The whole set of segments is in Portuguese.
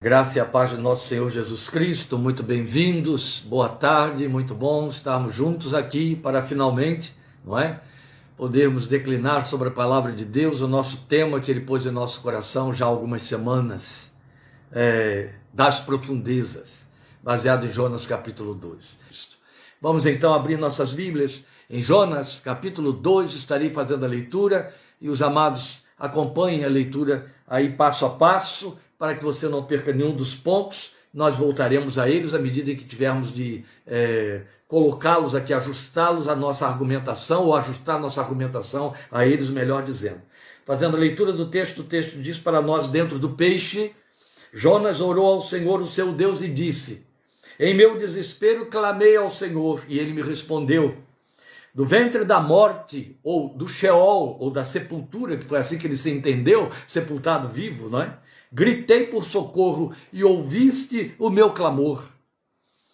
Graça e a paz do nosso Senhor Jesus Cristo, muito bem-vindos, boa tarde, muito bom estarmos juntos aqui para finalmente, não é? Podermos declinar sobre a palavra de Deus, o nosso tema que Ele pôs em nosso coração já há algumas semanas, das profundezas, baseado em Jonas capítulo 2. Vamos então abrir nossas Bíblias em Jonas capítulo 2, estarei fazendo a leitura e os amados acompanhem a leitura aí passo a passo, para que você não perca nenhum dos pontos. Nós voltaremos a eles à medida que tivermos de colocá-los aqui, ajustá-los à nossa argumentação, ou ajustar a nossa argumentação a eles, melhor dizendo. Fazendo a leitura do texto, o texto diz para nós: dentro do peixe, Jonas orou ao Senhor, o seu Deus, e disse: em meu desespero clamei ao Senhor, e ele me respondeu. Do ventre da morte, ou do Sheol, ou da sepultura, que foi assim que ele se entendeu, sepultado vivo, não é? Gritei por socorro e ouviste o meu clamor.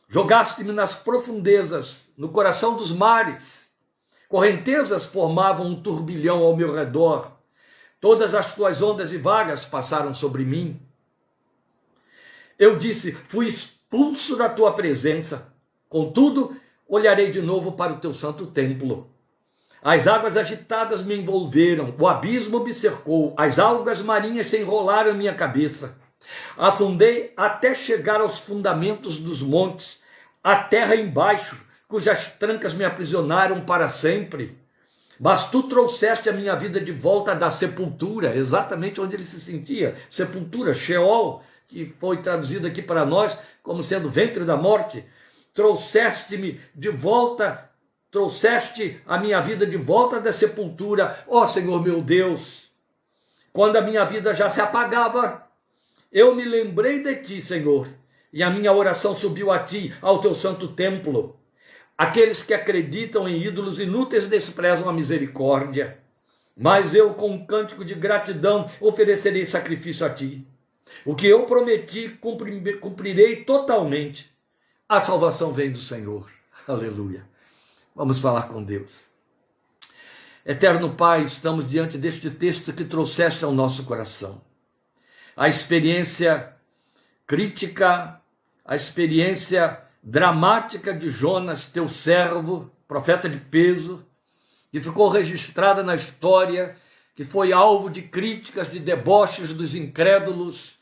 Jogaste-me nas profundezas, no coração dos mares. Correntezas formavam um turbilhão ao meu redor. Todas as tuas ondas e vagas passaram sobre mim. Eu disse: fui expulso da tua presença. Contudo, olharei de novo para o teu santo templo. As águas agitadas me envolveram, o abismo me cercou, as algas marinhas se enrolaram em minha cabeça. Afundei até chegar aos fundamentos dos montes, a terra embaixo, cujas trancas me aprisionaram para sempre. Mas tu trouxeste a minha vida de volta da sepultura, exatamente onde ele se sentia, sepultura, Sheol, que foi traduzido aqui para nós como sendo ventre da morte. Trouxeste-me de volta, trouxeste a minha vida de volta da sepultura, ó Senhor meu Deus. Quando a minha vida já se apagava, eu me lembrei de ti, Senhor, e a minha oração subiu a ti, ao teu santo templo. Aqueles que acreditam em ídolos inúteis desprezam a misericórdia, mas eu, com um cântico de gratidão, oferecerei sacrifício a ti. O que eu prometi, cumprirei totalmente. A salvação vem do Senhor. Aleluia. Vamos falar com Deus. Eterno Pai, estamos diante deste texto que trouxeste ao nosso coração. A experiência crítica, a experiência dramática de Jonas, teu servo, profeta de peso, que ficou registrada na história, que foi alvo de críticas, de deboches dos incrédulos,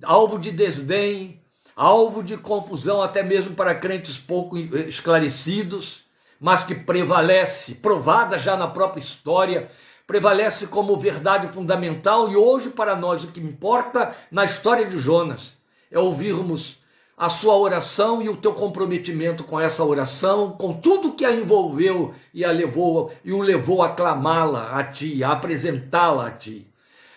alvo de desdém, alvo de confusão até mesmo para crentes pouco esclarecidos, mas que prevalece, provada já na própria história, prevalece como verdade fundamental. E hoje para nós o que importa na história de Jonas é ouvirmos a sua oração e o teu comprometimento com essa oração, com tudo que a envolveu e o levou a clamá-la a ti, a apresentá-la a ti.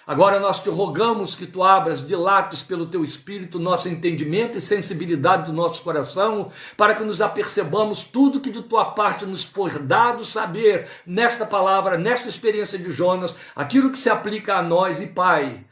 Agora nós te rogamos que tu abras, dilates pelo teu Espírito nosso entendimento e sensibilidade do nosso coração, para que nos apercebamos tudo que de tua parte nos for dado saber nesta palavra, nesta experiência de Jonas, aquilo que se aplica a nós. E Pai,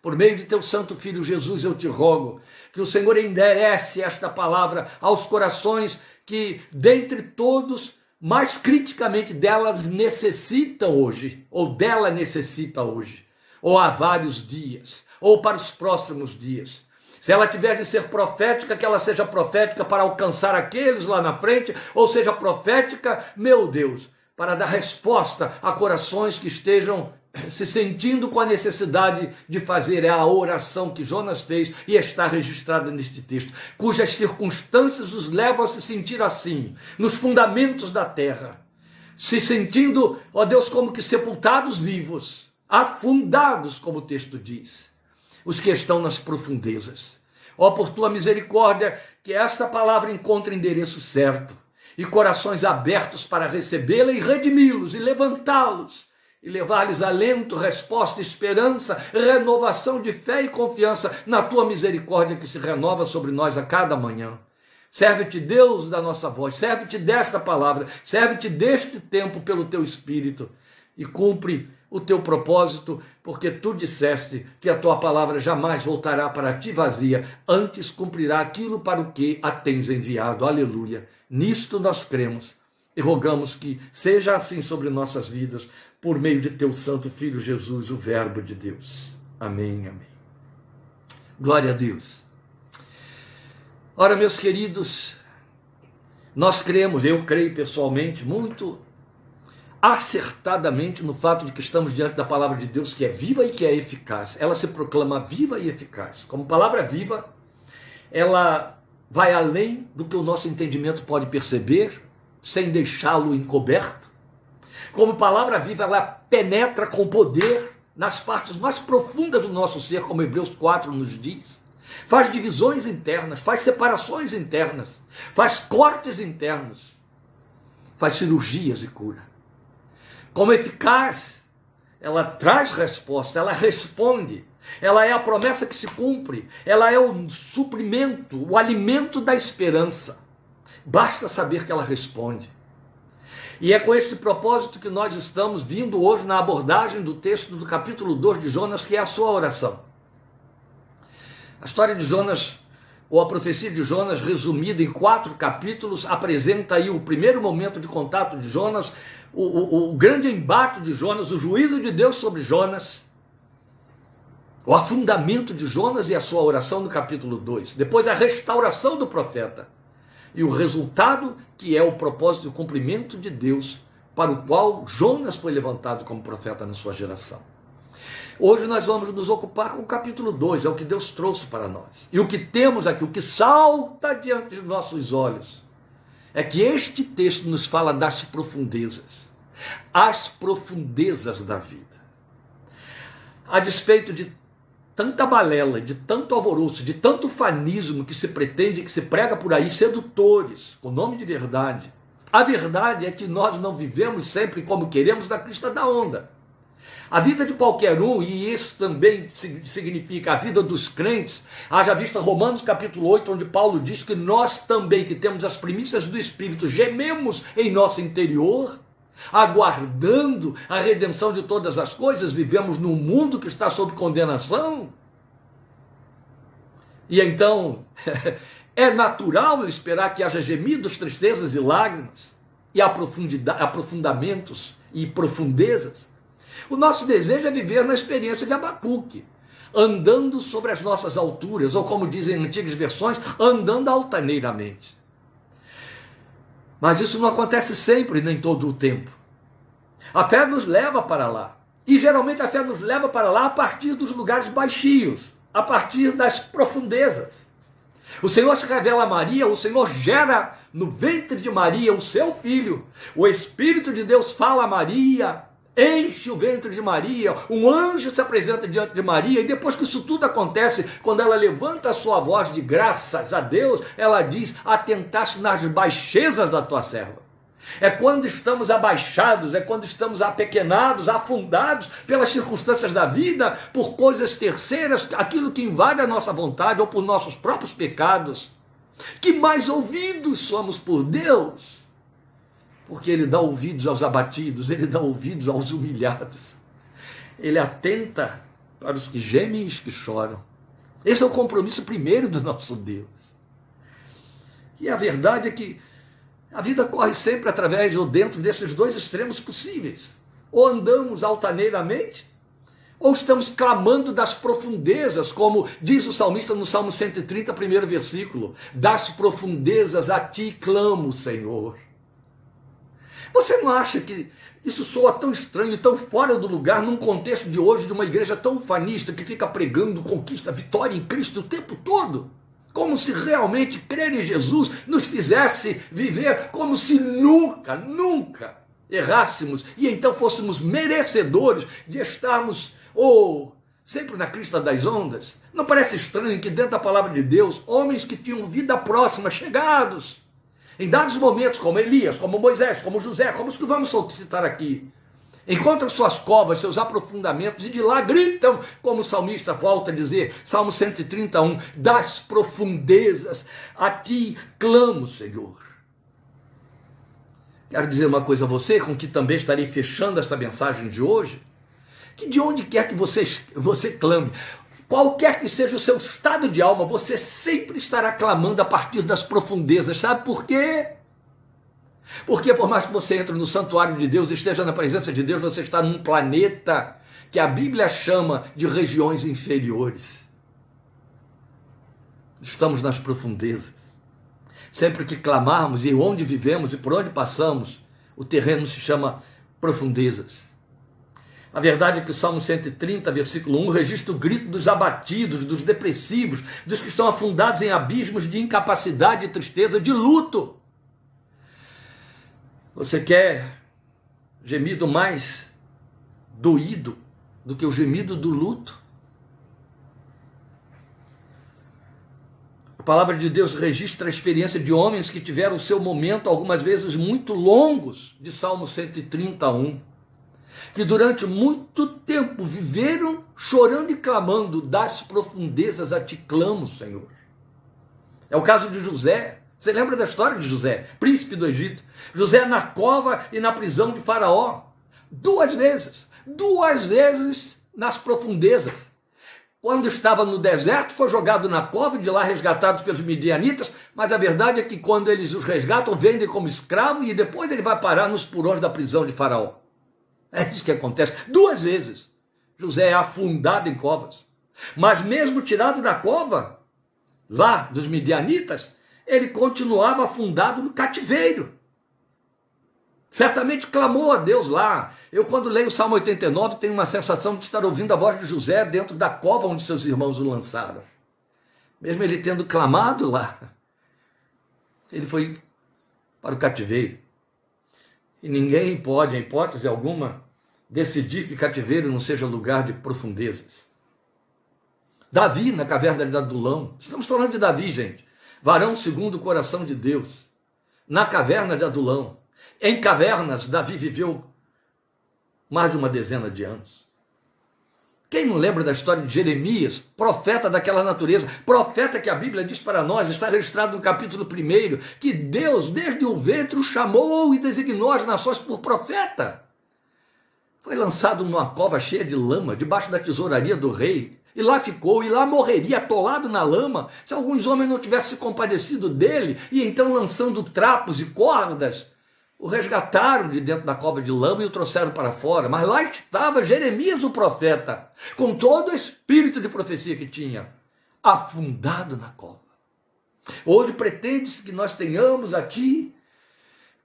por meio de teu santo Filho Jesus, eu te rogo que o Senhor enderece esta palavra aos corações que, dentre todos, mais criticamente delas necessitam hoje, ou dela necessita hoje, ou há vários dias, ou para os próximos dias. Se ela tiver de ser profética, que ela seja profética para alcançar aqueles lá na frente, ou seja profética, meu Deus, para dar resposta a corações que estejam se sentindo com a necessidade de fazer a oração que Jonas fez e está registrada neste texto, cujas circunstâncias os levam a se sentir assim, nos fundamentos da terra, se sentindo, ó Deus, como que sepultados vivos, afundados, como o texto diz, os que estão nas profundezas. Ó, por tua misericórdia, que esta palavra encontre endereço certo e corações abertos para recebê-la e redimi-los e levantá-los e levar-lhes alento, resposta, esperança, renovação de fé e confiança na tua misericórdia que se renova sobre nós a cada manhã. Serve-te, Deus, da nossa voz, serve-te desta palavra, serve-te deste tempo pelo teu Espírito e cumpre o teu propósito, porque tu disseste que a tua palavra jamais voltará para ti vazia, antes cumprirá aquilo para o que a tens enviado. Aleluia. Nisto nós cremos e rogamos que seja assim sobre nossas vidas, por meio de teu santo Filho Jesus, o Verbo de Deus. Amém, amém. Glória a Deus. Ora, meus queridos, nós cremos, eu creio pessoalmente, muito acertadamente no fato de que estamos diante da palavra de Deus, que é viva e que é eficaz. Ela se proclama viva e eficaz. Como palavra viva, ela vai além do que o nosso entendimento pode perceber, sem deixá-lo encoberto. Como palavra viva, ela penetra com poder nas partes mais profundas do nosso ser, como Hebreus 4 nos diz. Faz divisões internas, faz separações internas, faz cortes internos, faz cirurgias e cura. Como eficaz, ela traz resposta, ela responde, ela é a promessa que se cumpre, ela é o suprimento, o alimento da esperança. Basta saber que ela responde. E é com este propósito que nós estamos vindo hoje na abordagem do texto do capítulo 2 de Jonas, que é a sua oração. A história de Jonas, ou a profecia de Jonas, resumida em 4 capítulos, apresenta aí o primeiro momento de contato de Jonas, o grande embate de Jonas, o juízo de Deus sobre Jonas, o afundamento de Jonas e a sua oração no capítulo 2. Depois a restauração do profeta e o resultado, que é o propósito e o cumprimento de Deus, para o qual Jonas foi levantado como profeta na sua geração. Hoje nós vamos nos ocupar com o capítulo 2, é o que Deus trouxe para nós. E o que temos aqui, o que salta diante de nossos olhos, é que este texto nos fala das profundezas, as profundezas da vida. A despeito de tanta balela, de tanto alvoroço, de tanto fanismo que se pretende, que se prega por aí, sedutores, com nome de verdade. A verdade é que nós não vivemos sempre como queremos na crista da onda. A vida de qualquer um, e isso também significa a vida dos crentes, haja vista Romanos capítulo 8, onde Paulo diz que nós também, que temos as primícias do Espírito, gememos em nosso interior, aguardando a redenção de todas as coisas, vivemos num mundo que está sob condenação. E então, é natural esperar que haja gemidos, tristezas e lágrimas, e aprofundamentos e profundezas. O nosso desejo é viver na experiência de Abacuque, andando sobre as nossas alturas, ou como dizem em antigas versões, andando altaneiramente. Mas isso não acontece sempre, nem todo o tempo. A fé nos leva para lá. E geralmente a fé nos leva para lá a partir dos lugares baixios, a partir das profundezas. O Senhor se revela a Maria, o Senhor gera no ventre de Maria o seu filho. O Espírito de Deus fala a Maria, enche o ventre de Maria, um anjo se apresenta diante de Maria, e depois que isso tudo acontece, quando ela levanta a sua voz de graças a Deus, ela diz: atentaste nas baixezas da tua serva. É quando estamos abaixados, é quando estamos apequenados, afundados pelas circunstâncias da vida, por coisas terceiras, aquilo que invade a nossa vontade, ou por nossos próprios pecados, que mais ouvidos somos por Deus. Porque Ele dá ouvidos aos abatidos, Ele dá ouvidos aos humilhados. Ele atenta para os que gemem e os que choram. Esse é o compromisso primeiro do nosso Deus. E a verdade é que a vida corre sempre através ou dentro desses dois extremos possíveis. Ou andamos altaneiramente, ou estamos clamando das profundezas, como diz o salmista no Salmo 130, primeiro versículo: das profundezas a ti clamo, Senhor. Você não acha que isso soa tão estranho, tão fora do lugar, num contexto de hoje, de uma igreja tão ufanista, que fica pregando conquista, vitória em Cristo o tempo todo? Como se realmente crer em Jesus nos fizesse viver como se nunca errássemos, e então fôssemos merecedores de estarmos, sempre na crista das ondas. Não parece estranho que dentro da palavra de Deus, homens que tinham vida próxima, chegados, em dados momentos, como Elias, como Moisés, como José, como os que vamos citar aqui, encontram suas covas, seus aprofundamentos, e de lá gritam, como o salmista volta a dizer, Salmo 131, das profundezas a ti clamo, Senhor. Quero dizer uma coisa a você, com que também estarei fechando esta mensagem de hoje, que de onde quer que você clame, qualquer que seja o seu estado de alma, você sempre estará clamando a partir das profundezas. Sabe por quê? Porque por mais que você entre no santuário de Deus, esteja na presença de Deus, você está num planeta que a Bíblia chama de regiões inferiores. Estamos nas profundezas. Sempre que clamarmos e onde vivemos e por onde passamos, o terreno se chama profundezas. A verdade é que o Salmo 130, versículo 1, registra o grito dos abatidos, dos depressivos, dos que estão afundados em abismos de incapacidade, de tristeza, de luto. Você quer gemido mais doído do que o gemido do luto? A palavra de Deus registra a experiência de homens que tiveram o seu momento, algumas vezes muito longos, de Salmo 131, que durante muito tempo viveram chorando e clamando: das profundezas a ti clamo, Senhor. É o caso de José. Você lembra da história de José, príncipe do Egito? José na cova e na prisão de Faraó. Duas vezes nas profundezas. Quando estava no deserto, foi jogado na cova, de lá resgatado pelos midianitas, mas a verdade é que quando eles os resgatam, vendem como escravo e depois ele vai parar nos porões da prisão de Faraó. É isso que acontece. 2 vezes José é afundado em covas. Mas mesmo tirado da cova, lá dos midianitas, ele continuava afundado no cativeiro. Certamente clamou a Deus lá. Eu, quando leio o Salmo 89, tenho uma sensação de estar ouvindo a voz de José dentro da cova onde seus irmãos o lançaram. Mesmo ele tendo clamado lá, ele foi para o cativeiro. E ninguém pode, em hipótese alguma, decidir que cativeiro não seja lugar de profundezas. Davi, na caverna de Adulão. Estamos falando de Davi, gente. Varão segundo o coração de Deus. Na caverna de Adulão. Em cavernas, Davi viveu mais de uma dezena de anos. Quem não lembra da história de Jeremias, profeta daquela natureza, profeta que a Bíblia diz para nós, está registrado no capítulo 1, que Deus, desde o ventre, o chamou e designou as nações por profeta. Foi lançado numa cova cheia de lama, debaixo da tesouraria do rei, e lá ficou, e lá morreria atolado na lama, se alguns homens não tivessem se compadecido dele, e então lançando trapos e cordas, o resgataram de dentro da cova de lama e o trouxeram para fora. Mas lá estava Jeremias, o profeta, com todo o espírito de profecia que tinha, afundado na cova. Hoje pretende-se que nós tenhamos aqui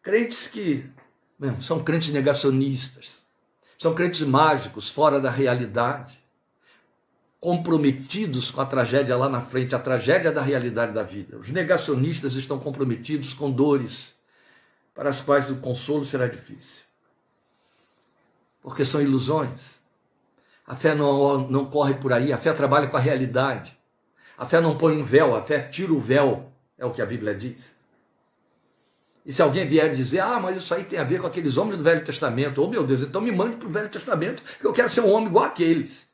crentes que são crentes negacionistas, são crentes mágicos, fora da realidade, comprometidos com a tragédia lá na frente, a tragédia da realidade da vida. Os negacionistas estão comprometidos com dores para as quais o consolo será difícil. Porque são ilusões. A fé não corre por aí, a fé trabalha com a realidade. A fé não põe um véu, a fé tira o véu, é o que a Bíblia diz. E se alguém vier dizer, mas isso aí tem a ver com aqueles homens do Velho Testamento, meu Deus, então me mande para o Velho Testamento, que eu quero ser um homem igual àqueles.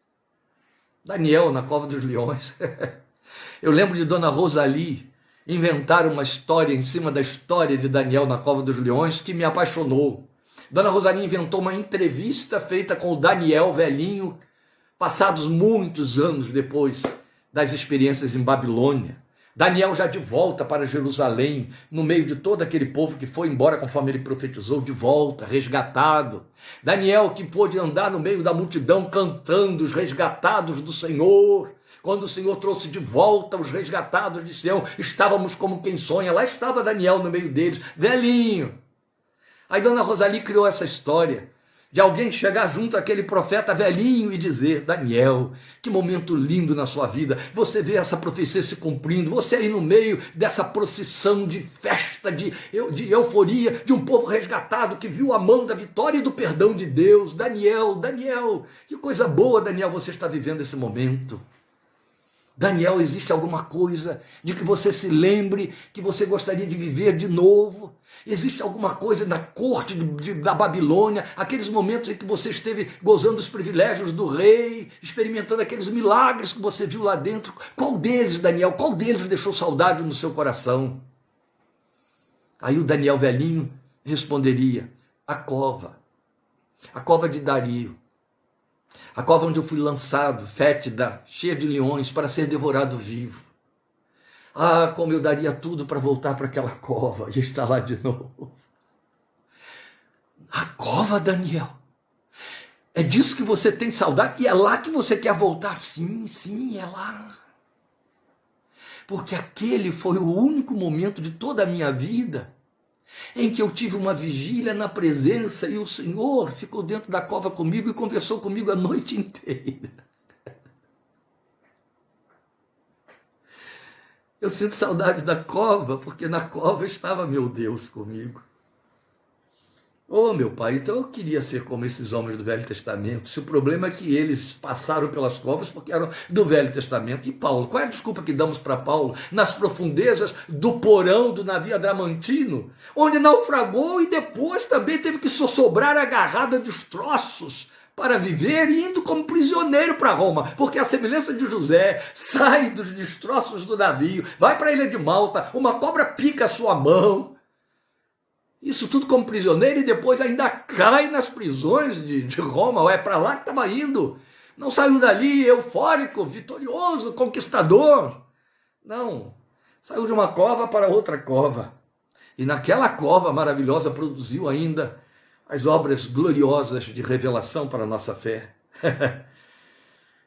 Daniel, na cova dos leões. Eu lembro de Dona Rosalie inventar uma história em cima da história de Daniel na cova dos leões que me apaixonou. Dona Rosalie inventou uma entrevista feita com o Daniel velhinho, passados muitos anos depois das experiências em Babilônia. Daniel já de volta para Jerusalém, no meio de todo aquele povo que foi embora conforme ele profetizou, de volta, resgatado. Daniel que pôde andar no meio da multidão cantando os resgatados do Senhor. Quando o Senhor trouxe de volta os resgatados de Sião, estávamos como quem sonha. Lá estava Daniel no meio deles, velhinho. Aí Dona Rosalie criou essa história de alguém chegar junto àquele profeta velhinho e dizer, Daniel, que momento lindo na sua vida. Você vê essa profecia se cumprindo, você aí no meio dessa procissão de festa, de euforia, de um povo resgatado que viu a mão da vitória e do perdão de Deus. Daniel, que coisa boa, Daniel, você está vivendo esse momento. Daniel, existe alguma coisa de que você se lembre, que você gostaria de viver de novo? Existe alguma coisa na corte da Babilônia, aqueles momentos em que você esteve gozando dos privilégios do rei, experimentando aqueles milagres que você viu lá dentro? Qual deles, Daniel, qual deles deixou saudade no seu coração? Aí o Daniel velhinho responderia, a cova de Dario. A cova onde eu fui lançado, fétida, cheia de leões, para ser devorado vivo. Como eu daria tudo para voltar para aquela cova e estar lá de novo. A cova, Daniel. É disso que você tem saudade e é lá que você quer voltar? Sim, é lá. porque aquele foi o único momento de toda a minha vida em que eu tive uma vigília na presença e o Senhor ficou dentro da cova comigo e conversou comigo a noite inteira. Eu sinto saudade da cova, porque na cova estava meu Deus comigo. Oh, meu pai, então eu queria ser como esses homens do Velho Testamento. Se o problema é que eles passaram pelas covas porque eram do Velho Testamento. E Paulo, qual é a desculpa que damos para Paulo? Nas profundezas do porão do navio Adramantino, onde naufragou e depois também teve que sossobrar agarrado a destroços para viver, indo como prisioneiro para Roma, porque a semelhança de José, sai dos destroços do navio, vai para a ilha de Malta, uma cobra pica a sua mão, isso tudo como prisioneiro, e depois ainda cai nas prisões de Roma, é para lá que estava indo, não saiu dali eufórico, vitorioso, conquistador, não, saiu de uma cova para outra cova, e naquela cova maravilhosa produziu ainda as obras gloriosas de revelação para a nossa fé.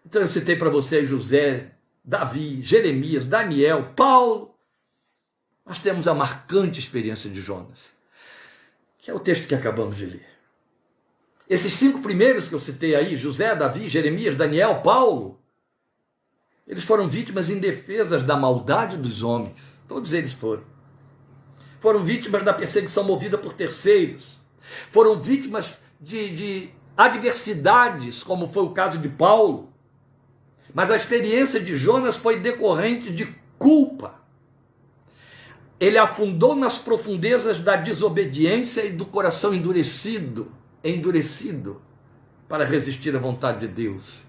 Então eu citei para você José, Davi, Jeremias, Daniel, Paulo. Nós temos a marcante experiência de Jonas, que é o texto que acabamos de ler. Esses 5 primeiros que eu citei aí, José, Davi, Jeremias, Daniel, Paulo, eles foram vítimas indefesas da maldade dos homens. Todos eles foram. Foram vítimas da perseguição movida por terceiros. Foram vítimas de adversidades, como foi o caso de Paulo. Mas a experiência de Jonas foi decorrente de culpa. Ele afundou nas profundezas da desobediência e do coração endurecido para resistir à vontade de Deus.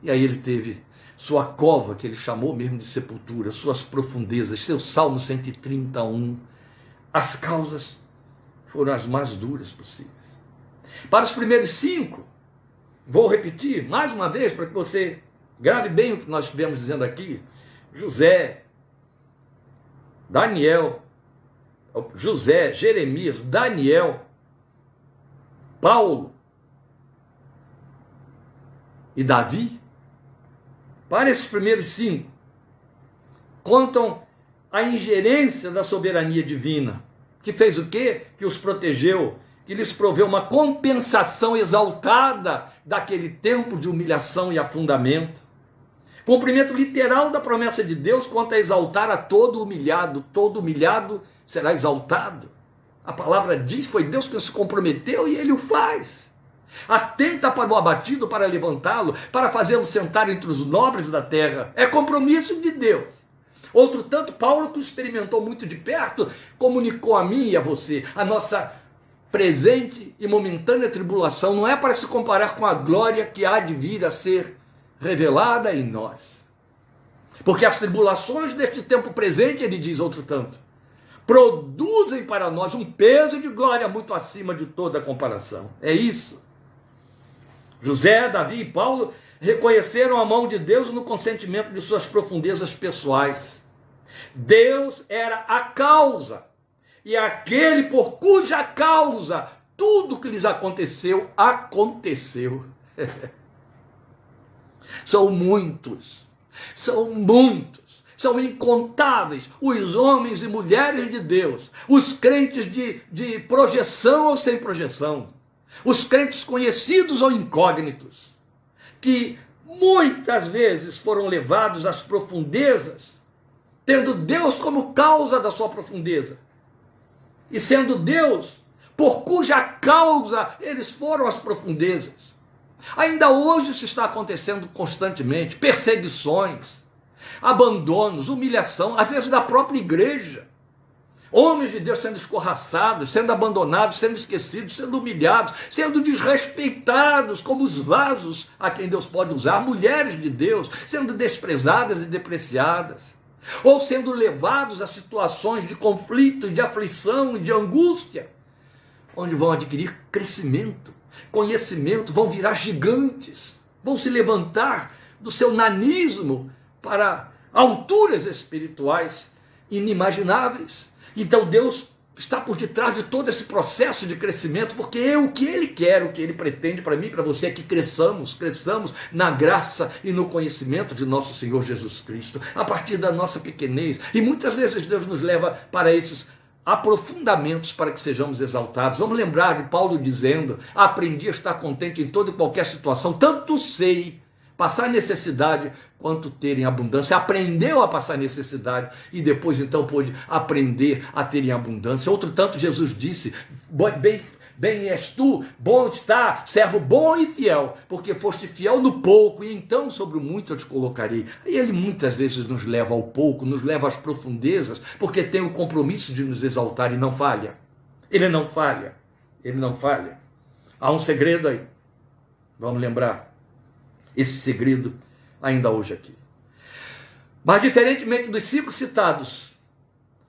E aí ele teve sua cova, que ele chamou mesmo de sepultura, suas profundezas, seu Salmo 131. As causas foram as mais duras possíveis. Para os primeiros 5, vou repetir mais uma vez para que você grave bem o que nós estivemos dizendo aqui. José, Jeremias, Daniel, Paulo e Davi. Para esses primeiros 5, contam a ingerência da soberania divina, que fez o quê? Que os protegeu, que lhes proveu uma compensação exaltada daquele tempo de humilhação e afundamento. Cumprimento literal da promessa de Deus quanto a exaltar a todo humilhado será exaltado. A palavra diz, foi Deus que se comprometeu e ele o faz. Atenta para o abatido, para levantá-lo, para fazê-lo sentar entre os nobres da terra. É compromisso de Deus. Outro tanto, Paulo, que experimentou muito de perto, comunicou a mim e a você, a nossa presente e momentânea tribulação não é para se comparar com a glória que há de vir a ser revelada em nós. Porque as tribulações deste tempo presente, ele diz outro tanto, produzem para nós um peso de glória muito acima de toda comparação. É isso. José, Davi e Paulo reconheceram a mão de Deus no consentimento de suas profundezas pessoais. Deus era a causa, e aquele por cuja causa tudo que lhes aconteceu, aconteceu. São muitos, são incontáveis os homens e mulheres de Deus, os crentes de projeção ou sem projeção, os crentes conhecidos ou incógnitos, que muitas vezes foram levados às profundezas, tendo Deus como causa da sua profundeza, e sendo Deus por cuja causa eles foram às profundezas. Ainda hoje isso está acontecendo constantemente, perseguições, abandonos, humilhação, às vezes da própria igreja. Homens de Deus sendo escorraçados, sendo abandonados, sendo esquecidos, sendo humilhados, sendo desrespeitados como os vasos a quem Deus pode usar. Mulheres de Deus sendo desprezadas e depreciadas, ou sendo levados a situações de conflito, de aflição e de angústia, onde vão adquirir crescimento, conhecimento, vão virar gigantes, vão se levantar do seu nanismo para alturas espirituais inimagináveis. Então Deus está por detrás de todo esse processo de crescimento, porque o que ele quer, o que ele pretende para mim e para você é que cresçamos na graça e no conhecimento de nosso Senhor Jesus Cristo, a partir da nossa pequenez. E muitas vezes Deus nos leva para esses aprofundamentos para que sejamos exaltados. Vamos lembrar de Paulo dizendo: aprendi a estar contente em toda e qualquer situação, tanto sei passar necessidade quanto ter em abundância. Aprendeu a passar necessidade e depois então pôde aprender a ter em abundância. Outro tanto Jesus disse: bem és tu, bom está, servo bom e fiel, porque foste fiel no pouco, e então sobre o muito eu te colocarei. E ele muitas vezes nos leva ao pouco, nos leva às profundezas, porque tem o compromisso de nos exaltar e não falha. Ele não falha, ele não falha. Há um segredo aí, vamos lembrar esse segredo ainda hoje aqui. Mas diferentemente dos 5 citados,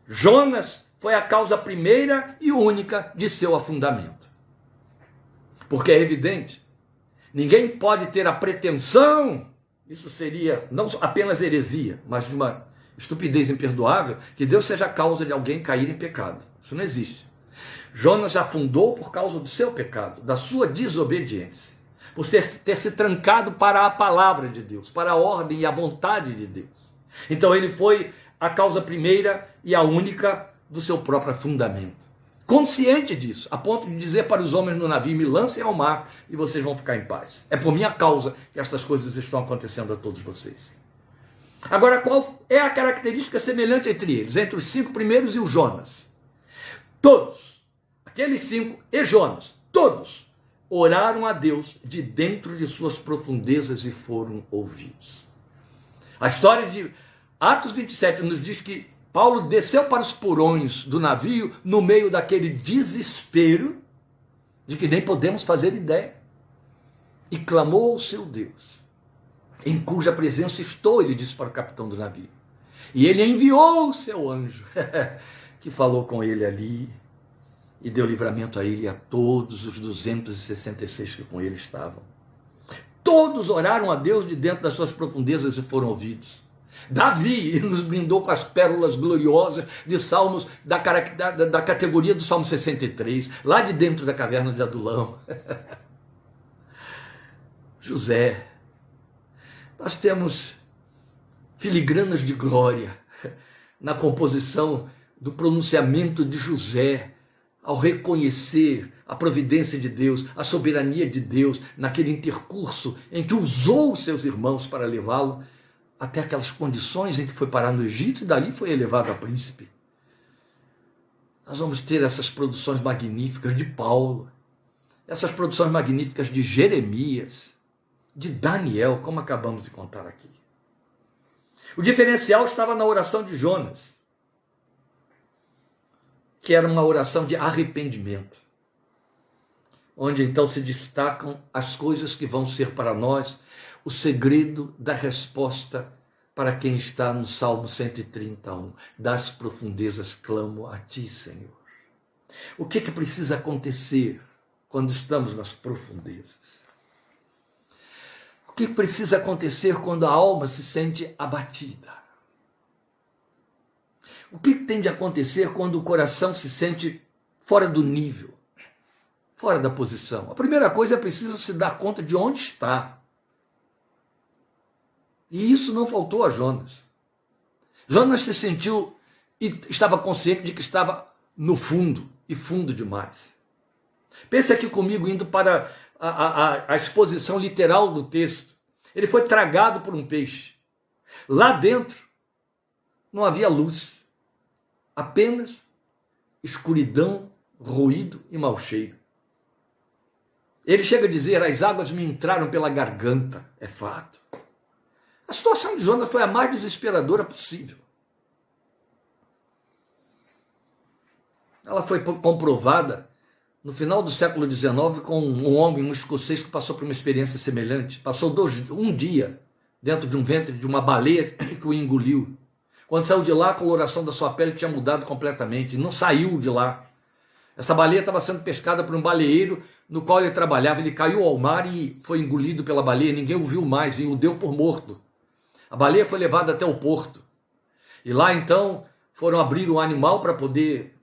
Jonas foi a causa primeira e única de seu afundamento. Porque é evidente, ninguém pode ter a pretensão, isso seria não apenas heresia, mas de uma estupidez imperdoável, que Deus seja a causa de alguém cair em pecado. Isso não existe. Jonas afundou por causa do seu pecado, da sua desobediência, por ter se trancado para a palavra de Deus, para a ordem e a vontade de Deus. Então ele foi a causa primeira e a única do seu próprio afundamento. Consciente disso, a ponto de dizer para os homens no navio: me lancem ao mar e vocês vão ficar em paz. É por minha causa que estas coisas estão acontecendo a todos vocês. Agora, qual é a característica semelhante entre eles, entre os 5 primeiros e o Jonas? Todos, aqueles 5 e Jonas, todos oraram a Deus de dentro de suas profundezas e foram ouvidos. A história de Atos 27 nos diz que Paulo desceu para os porões do navio no meio daquele desespero de que nem podemos fazer ideia, e clamou ao seu Deus, em cuja presença estou, ele disse para o capitão do navio. E ele enviou o seu anjo, que falou com ele ali, e deu livramento a ele e a todos os 266 que com ele estavam. Todos oraram a Deus de dentro das suas profundezas e foram ouvidos. Davi nos brindou com as pérolas gloriosas de salmos da categoria do Salmo 63, lá de dentro da caverna de Adulão. José. Nós temos filigranas de glória na composição do pronunciamento de José, ao reconhecer a providência de Deus, a soberania de Deus, naquele intercurso em que usou os seus irmãos para levá-lo até aquelas condições em que foi parar no Egito e dali foi elevado a príncipe. Nós vamos ter essas produções magníficas de Paulo, essas produções magníficas de Jeremias, de Daniel, como acabamos de contar aqui. O diferencial estava na oração de Jonas, que era uma oração de arrependimento, onde então se destacam as coisas que vão ser para nós o segredo da resposta para quem está no Salmo 131. Das profundezas clamo a ti, Senhor. O que precisa acontecer quando estamos nas profundezas? O que precisa acontecer quando a alma se sente abatida? O que tem de acontecer quando o coração se sente fora do nível, fora da posição? A primeira coisa é preciso se dar conta de onde está. E isso não faltou a Jonas. Jonas se sentiu e estava consciente de que estava no fundo, e fundo demais. Pense aqui comigo, indo para a exposição literal do texto. Ele foi tragado por um peixe. Lá dentro não havia luz, apenas escuridão, ruído e mau cheiro. Ele chega a dizer: as águas me entraram pela garganta. É fato. A situação de Jonas foi a mais desesperadora possível. Ela foi comprovada no final do século XIX com um homem, um escocês, que passou por uma experiência semelhante. Passou um dia dentro de um ventre de uma baleia que o engoliu. Quando saiu de lá, a coloração da sua pele tinha mudado completamente e não saiu de lá. Essa baleia estava sendo pescada por um baleeiro no qual ele trabalhava. Ele caiu ao mar e foi engolido pela baleia. Ninguém o viu mais e o deu por morto. A baleia foi levada até o porto. E lá, então, foram abrir o animal para poder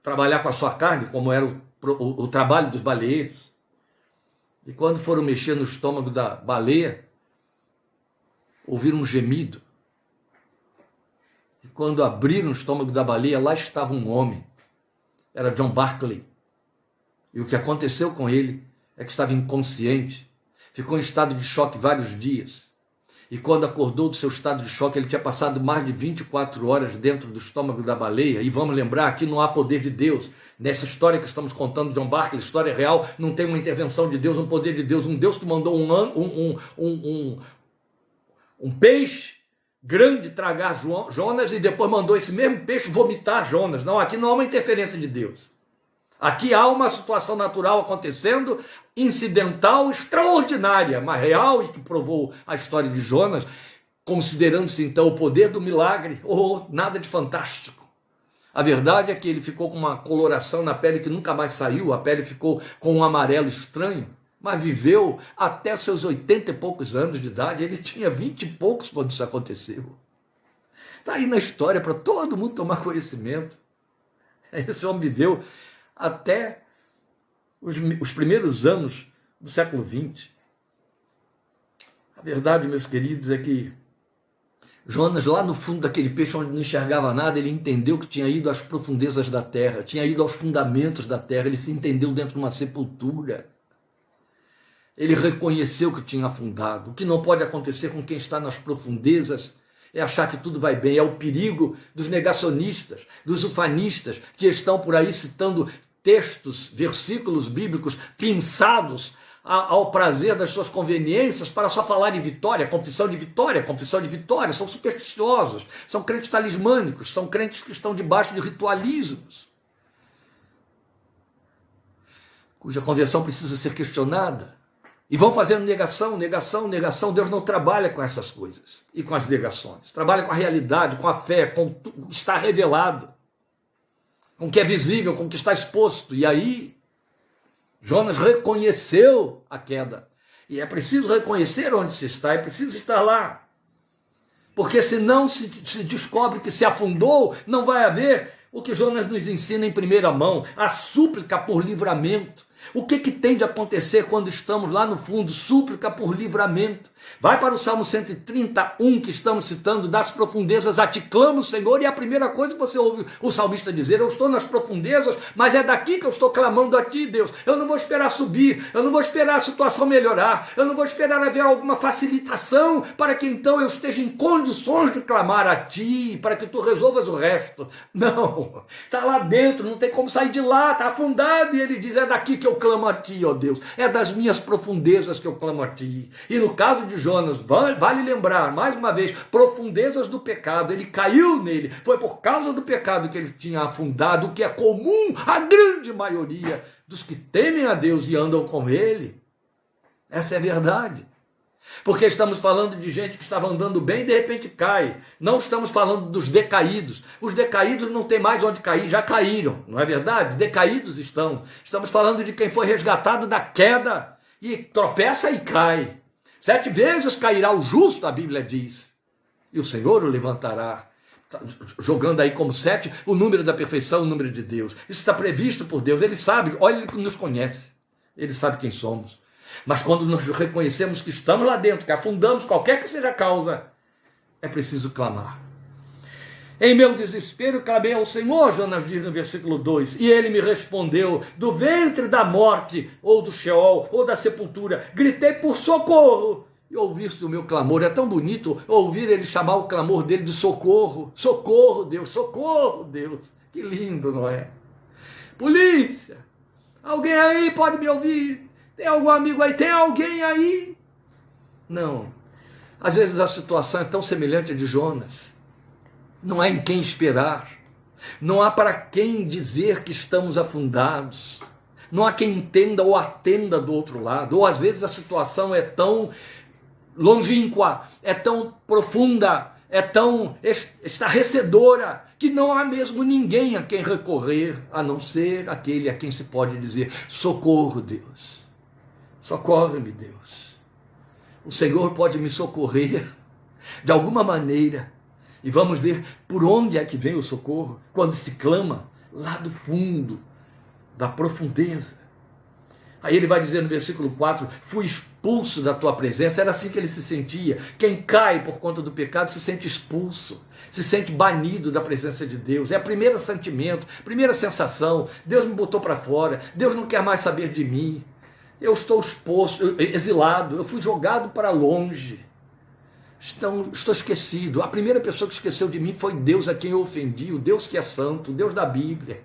trabalhar com a sua carne, como era o trabalho dos baleeiros. E quando foram mexer no estômago da baleia, ouviram um gemido. E quando abriram o estômago da baleia, lá estava um homem. Era John Barclay. E o que aconteceu com ele é que estava inconsciente. Ficou em estado de choque vários dias. E quando acordou do seu estado de choque, ele tinha passado mais de 24 horas dentro do estômago da baleia. E vamos lembrar que não há poder de Deus. Nessa história que estamos contando de John Barclay, história real, não tem uma intervenção de Deus, um poder de Deus. Um Deus que mandou um peixe grande tragar Jonas e depois mandou esse mesmo peixe vomitar Jonas. Não, aqui não há uma interferência de Deus. Aqui há uma situação natural acontecendo, incidental, extraordinária, mas real, e que provou a história de Jonas, considerando-se então o poder do milagre, ou nada de fantástico. A verdade é que ele ficou com uma coloração na pele que nunca mais saiu, a pele ficou com um amarelo estranho, mas viveu até seus 80 e poucos anos de idade. Ele tinha 20 e poucos quando isso aconteceu. Está aí na história para todo mundo tomar conhecimento. Esse homem viveu até os primeiros anos do século XX. A verdade, meus queridos, é que Jonas, lá no fundo daquele peixe onde não enxergava nada, ele entendeu que tinha ido às profundezas da terra, tinha ido aos fundamentos da terra, ele se entendeu dentro de uma sepultura. Ele reconheceu que tinha afundado. O que não pode acontecer com quem está nas profundezas é achar que tudo vai bem. É o perigo dos negacionistas, dos ufanistas, que estão por aí citando textos, versículos bíblicos pinçados ao prazer das suas conveniências para só falar de vitória, confissão de vitória, confissão de vitória. São supersticiosos, são crentes talismânicos, são crentes que estão debaixo de ritualismos, cuja conversão precisa ser questionada. E vão fazendo negação, negação, negação. Deus não trabalha com essas coisas e com as negações. Trabalha com a realidade, com a fé, com o que está revelado, com o que é visível, com o que está exposto. E aí, Jonas reconheceu a queda. E é preciso reconhecer onde se está, é preciso estar lá. Porque senão se descobre que se afundou, não vai haver o que Jonas nos ensina em primeira mão, a súplica por livramento. O que tem de acontecer quando estamos lá no fundo? Súplica por livramento. Vai para o Salmo 131 que estamos citando, das profundezas a ti clamo, Senhor, e a primeira coisa que você ouve o salmista dizer: eu estou nas profundezas, mas é daqui que eu estou clamando a ti, Deus. Eu não vou esperar subir, eu não vou esperar a situação melhorar, eu não vou esperar haver alguma facilitação para que então eu esteja em condições de clamar a ti, para que tu resolvas o resto. Não, está lá dentro, não tem como sair de lá, está afundado, e ele diz: é daqui que eu clamo a ti, ó Deus, é das minhas profundezas que eu clamo a ti. E no caso de Jonas, vale lembrar, mais uma vez, profundezas do pecado, ele caiu nele, foi por causa do pecado que ele tinha afundado, o que é comum à grande maioria dos que temem a Deus e andam com ele. Essa é a verdade. Porque estamos falando de gente que estava andando bem e de repente cai. Não estamos falando dos decaídos. Os decaídos não tem mais onde cair, já caíram, não é verdade? Decaídos estão. Estamos falando de quem foi resgatado da queda e tropeça e cai. 7 vezes cairá o justo, a Bíblia diz, e o Senhor o levantará. Jogando aí como 7 o número da perfeição, o número de Deus. Isso está previsto por Deus. Ele sabe, olha, ele nos conhece. Ele sabe quem somos. Mas quando nós reconhecemos que estamos lá dentro, que afundamos, qualquer que seja a causa, é preciso clamar. Em meu desespero clamei ao Senhor, Jonas diz no versículo 2, e ele me respondeu: do ventre da morte, ou do Sheol, ou da sepultura, gritei por socorro, e ouviste o meu clamor. É tão bonito ouvir ele chamar o clamor dele de socorro. Socorro, Deus, socorro, Deus. Que lindo, não é? Polícia, alguém aí pode me ouvir? Tem algum amigo aí? Tem alguém aí? Não. Às vezes a situação é tão semelhante à de Jonas. Não há em quem esperar. Não há para quem dizer que estamos afundados. Não há quem entenda ou atenda do outro lado. Ou às vezes a situação é tão longínqua, é tão profunda, é tão estarrecedora, que não há mesmo ninguém a quem recorrer, a não ser aquele a quem se pode dizer: socorro, Deus. Socorre-me, Deus. O Senhor pode me socorrer de alguma maneira. E vamos ver por onde é que vem o socorro. Quando se clama, lá do fundo, da profundeza. Aí ele vai dizer no versículo 4, fui expulso da tua presença. Era assim que ele se sentia. Quem cai por conta do pecado se sente expulso, se sente banido da presença de Deus. É o primeiro sentimento, primeira sensação. Deus me botou para fora, Deus não quer mais saber de mim. Eu estou exposto, exilado, eu fui jogado para longe. Estou esquecido. A primeira pessoa que esqueceu de mim foi Deus, a quem eu ofendi, o Deus que é santo, o Deus da Bíblia.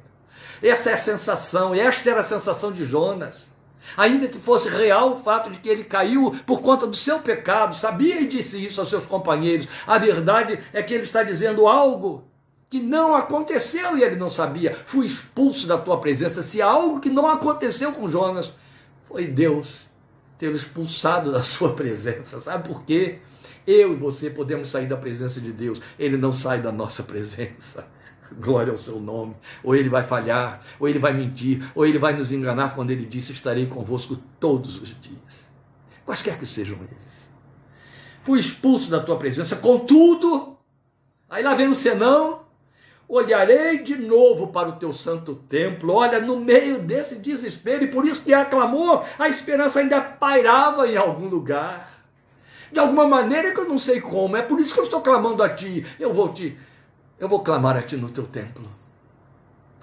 Essa é a sensação, esta era a sensação de Jonas. Ainda que fosse real o fato de que ele caiu por conta do seu pecado, sabia e disse isso aos seus companheiros. A verdade é que ele está dizendo algo que não aconteceu e ele não sabia. Fui expulso da tua presença. Se há algo que não aconteceu com Jonas, foi Deus tê-lo expulsado da sua presença. Sabe por quê? Eu e você podemos sair da presença de Deus, ele não sai da nossa presença. Glória ao seu nome. Ou ele vai falhar, ou ele vai mentir, ou ele vai nos enganar quando ele disse, estarei convosco todos os dias. Quaisquer que sejam eles. Fui expulso da tua presença, contudo, aí lá vem o senão, olharei de novo para o teu santo templo. Olha, no meio desse desespero, e por isso que há clamor, a esperança ainda pairava em algum lugar. De alguma maneira que eu não sei como, é por isso que eu estou clamando a ti. Eu vou clamar a ti no teu templo.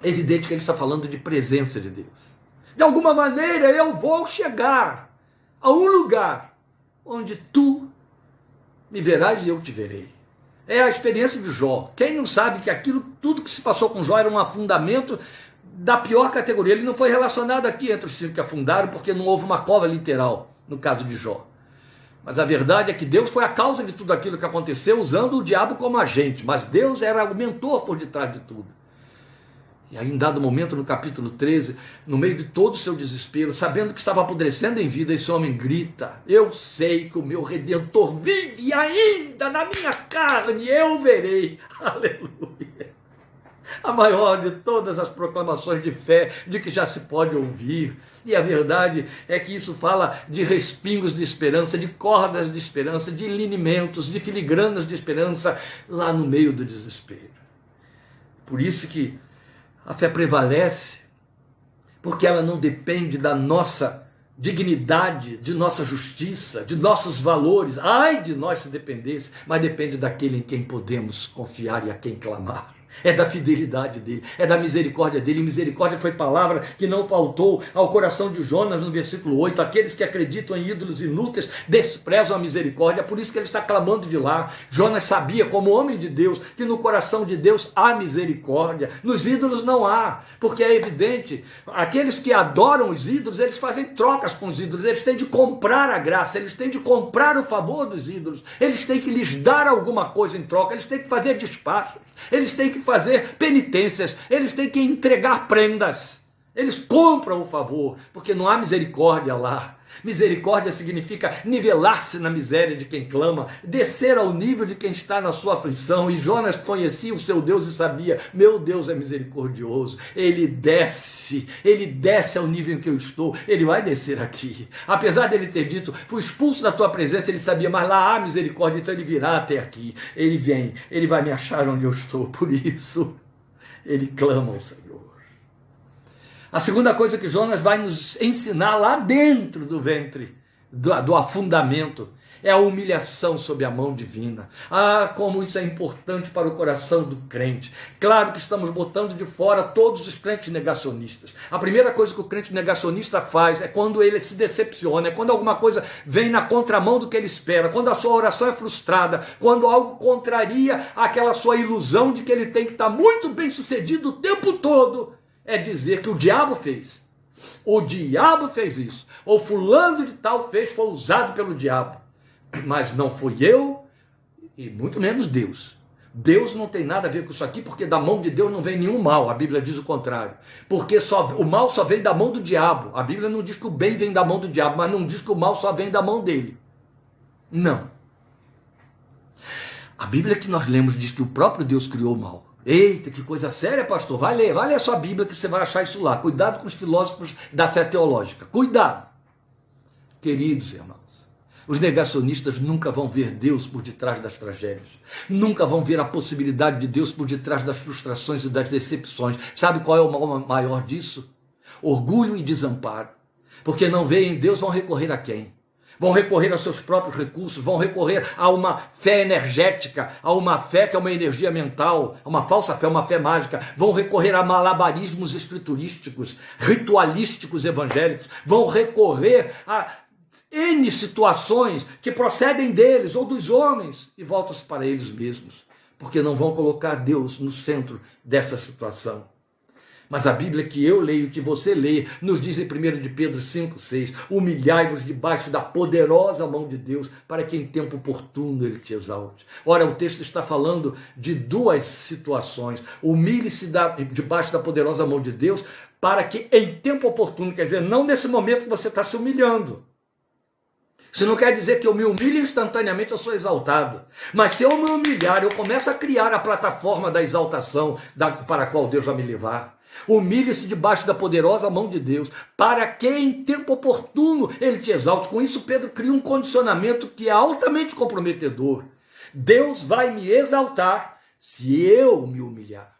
É evidente que ele está falando de presença de Deus. De alguma maneira eu vou chegar a um lugar onde tu me verás e eu te verei. É a experiência de Jó. Quem não sabe que aquilo, tudo que se passou com Jó era um afundamento da pior categoria. Ele não foi relacionado aqui entre os 5 que afundaram, porque não houve uma cova literal no caso de Jó. Mas a verdade é que Deus foi a causa de tudo aquilo que aconteceu, usando o diabo como agente. Mas Deus era o mentor por detrás de tudo. E aí, em dado momento, no capítulo 13, no meio de todo o seu desespero, sabendo que estava apodrecendo em vida, esse homem grita, eu sei que o meu Redentor vive e ainda na minha carne eu verei. Aleluia. A maior de todas as proclamações de fé de que já se pode ouvir. E a verdade é que isso fala de respingos de esperança, de cordas de esperança, de linimentos, de filigranas de esperança lá no meio do desespero. Por isso que a fé prevalece, porque ela não depende da nossa dignidade, de nossa justiça, de nossos valores. Ai de nós se dependesse, mas depende daquele em quem podemos confiar e a quem clamar. É da fidelidade dele, é da misericórdia dele. E misericórdia foi palavra que não faltou ao coração de Jonas no versículo 8. Aqueles que acreditam em ídolos inúteis desprezam a misericórdia. Por isso que ele está clamando de lá. Jonas sabia, como homem de Deus, que no coração de Deus há misericórdia. Nos ídolos não há, porque é evidente, aqueles que adoram os ídolos, eles fazem trocas com os ídolos. Eles têm de comprar a graça, eles têm de comprar o favor dos ídolos. Eles têm que lhes dar alguma coisa em troca, eles têm que fazer despachos, eles têm que fazer penitências, eles têm que entregar prendas, eles compram o favor, porque não há misericórdia lá. Misericórdia significa nivelar-se na miséria de quem clama, descer ao nível de quem está na sua aflição. E Jonas conhecia o seu Deus e sabia, meu Deus é misericordioso, ele desce ao nível em que eu estou, ele vai descer aqui. Apesar dele ter dito, fui expulso da tua presença, ele sabia, mas lá há misericórdia, então ele virá até aqui, ele vem, ele vai me achar onde eu estou. Por isso ele clama ao Senhor. A segunda coisa que Jonas vai nos ensinar lá dentro do ventre, do afundamento, é a humilhação sob a mão divina. Ah, como isso é importante para o coração do crente. Claro que estamos botando de fora todos os crentes negacionistas. A primeira coisa que o crente negacionista faz é quando ele se decepciona, é quando alguma coisa vem na contramão do que ele espera, quando a sua oração é frustrada, quando algo contraria aquela sua ilusão de que ele tem que estar muito bem sucedido o tempo todo. É dizer que o diabo fez. O diabo fez isso. Ou fulano de tal fez, foi usado pelo diabo. Mas não fui eu e muito menos Deus. Deus não tem nada a ver com isso aqui, porque da mão de Deus não vem nenhum mal. A Bíblia diz o contrário. Porque o mal só vem da mão do diabo. A Bíblia não diz que o bem vem da mão do diabo, mas não diz que o mal só vem da mão dele. Não. A Bíblia que nós lemos diz que o próprio Deus criou o mal. Eita, que coisa séria, pastor. Vai ler a sua Bíblia que você vai achar isso lá. Cuidado com os filósofos da fé teológica. Cuidado. Queridos irmãos, Os negacionistas nunca vão ver Deus por detrás das tragédias. Nunca vão ver a possibilidade de Deus por detrás das frustrações e das decepções. Sabe qual é o mal maior disso? Orgulho e desamparo. Porque não veem em Deus, vão recorrer a quem? Vão recorrer aos seus próprios recursos, vão recorrer a uma fé energética, a uma fé que é uma energia mental, a uma falsa fé, uma fé mágica. Vão recorrer a malabarismos escriturísticos, ritualísticos evangélicos. Vão recorrer a N situações que procedem deles ou dos homens e voltam-se para eles mesmos, porque não vão colocar Deus no centro dessa situação. Mas a Bíblia que eu leio, que você lê, nos diz em 1 de Pedro 5,6, humilhai-vos debaixo da poderosa mão de Deus, para que em tempo oportuno Ele te exalte. Ora, o texto está falando de duas situações. Humilhe-se debaixo da poderosa mão de Deus, para que em tempo oportuno, quer dizer, não nesse momento que você está se humilhando. Isso não quer dizer que eu me humilhe instantaneamente, eu sou exaltado. Mas se eu me humilhar, eu começo a criar a plataforma da exaltação para a qual Deus vai me levar. Humilhe-se debaixo da poderosa mão de Deus, para que em tempo oportuno Ele te exalte. Com isso, Pedro cria um condicionamento que é altamente comprometedor. Deus vai me exaltar se eu me humilhar.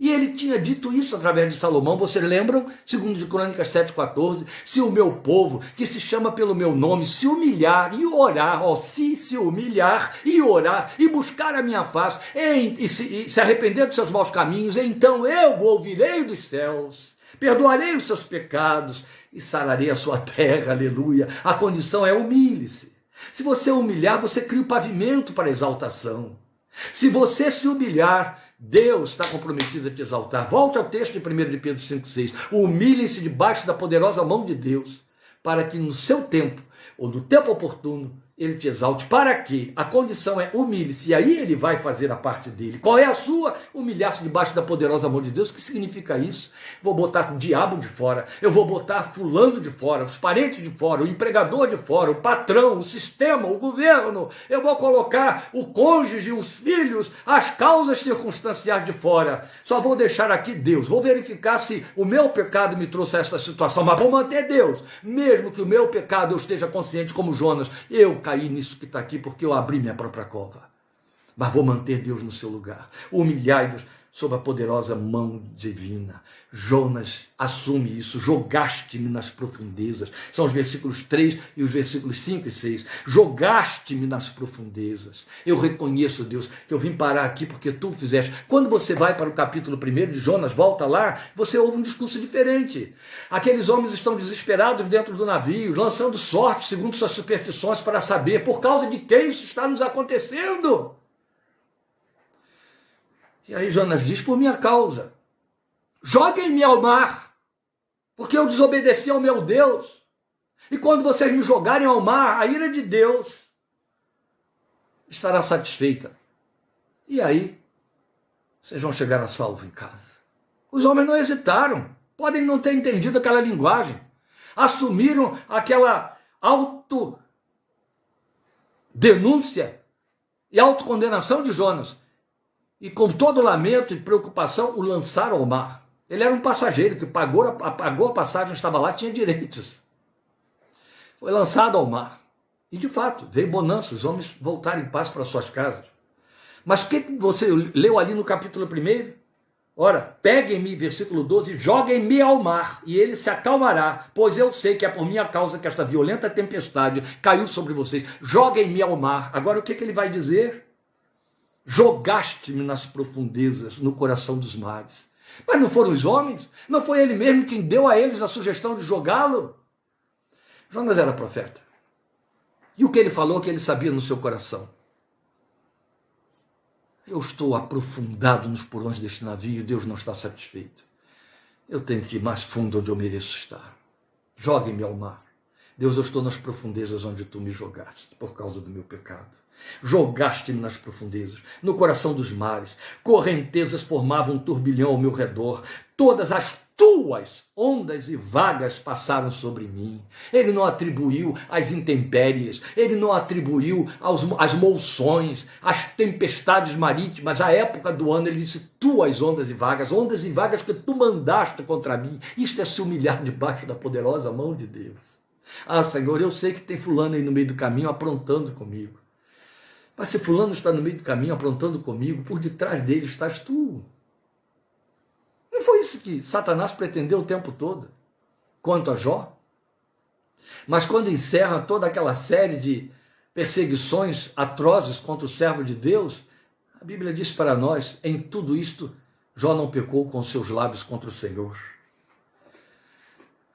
E ele tinha dito isso através de Salomão, vocês lembram? 2 de Crônicas 7,14, se o meu povo, que se chama pelo meu nome, se humilhar e orar, se humilhar e orar e buscar a minha face e se arrepender dos seus maus caminhos, então eu o ouvirei dos céus, perdoarei os seus pecados e sararei a sua terra, aleluia. A condição é humilhe-se. Se você humilhar, você cria o pavimento para a exaltação. Se você se humilhar, Deus está comprometido a te exaltar. Volte ao texto de 1 de Pedro 5,6. Humilhem-se debaixo da poderosa mão de Deus, para que no seu tempo, ou no tempo oportuno, Ele te exalte. Para quê? A condição é humilhe-se, e aí Ele vai fazer a parte dele. Qual é a sua? Humilhar-se debaixo da poderosa mão de Deus. O que significa isso? Vou botar o diabo de fora, eu vou botar fulano de fora, os parentes de fora, o empregador de fora, o patrão, o sistema, o governo. Eu vou colocar o cônjuge, os filhos, as causas circunstanciais de fora. Só vou deixar aqui Deus. Vou verificar se o meu pecado me trouxe a essa situação, mas vou manter Deus. Mesmo que o meu pecado eu esteja consciente como Jonas, eu caí nisso que está aqui porque eu abri minha própria cova. Mas vou manter Deus no seu lugar. Humilhai-vos sob a poderosa mão divina. Jonas assume isso. Jogaste-me nas profundezas. São os versículos 3 e os versículos 5 e 6. Jogaste-me nas profundezas. Eu reconheço, Deus, que eu vim parar aqui porque tu fizeste. Quando você vai para o capítulo 1 de Jonas, volta lá, você ouve um discurso diferente. Aqueles homens estão desesperados dentro do navio, lançando sorte segundo suas superstições para saber por causa de quem isso está nos acontecendo. E aí Jonas diz, por minha causa, joguem-me ao mar, porque eu desobedeci ao meu Deus. E quando vocês me jogarem ao mar, a ira de Deus estará satisfeita. E aí, vocês vão chegar a salvo em casa. Os homens não hesitaram, podem não ter entendido aquela linguagem. Assumiram aquela autodenúncia e autocondenação de Jonas. E com todo lamento e preocupação, o lançaram ao mar. Ele era um passageiro que pagou a passagem, estava lá, tinha direitos. Foi lançado ao mar. E de fato, veio bonança, os homens voltaram em paz para suas casas. Mas o que você leu ali no capítulo 1? Ora, peguem-me, versículo 12, joguem-me ao mar, e ele se acalmará, pois eu sei que é por minha causa que esta violenta tempestade caiu sobre vocês. Joguem-me ao mar. Agora o que ele vai dizer? Jogaste-me nas profundezas, no coração dos mares. Mas não foram os homens? Não foi ele mesmo quem deu a eles a sugestão de jogá-lo? Jonas era profeta. E o que ele falou que ele sabia no seu coração? Eu estou aprofundado nos porões deste navio e Deus não está satisfeito. Eu tenho que ir mais fundo onde eu mereço estar. Joguem-me ao mar. Deus, eu estou nas profundezas onde tu me jogaste, por causa do meu pecado. Jogaste-me nas profundezas, no coração dos mares. Correntezas formavam um turbilhão ao meu redor. Todas as tuas ondas e vagas passaram sobre mim. Ele não atribuiu às intempéries, ele não atribuiu às monções, às tempestades marítimas, à época do ano. Ele disse, tuas ondas e vagas que tu mandaste contra mim. Isto é se humilhar debaixo da poderosa mão de Deus. Ah, Senhor, eu sei que tem fulano aí no meio do caminho aprontando comigo. Mas se fulano está no meio do caminho aprontando comigo, por detrás dele estás tu. Não foi isso que Satanás pretendeu o tempo todo, quanto a Jó? Mas quando encerra toda aquela série de perseguições atrozes contra o servo de Deus, a Bíblia diz para nós, em tudo isto, Jó não pecou com seus lábios contra o Senhor.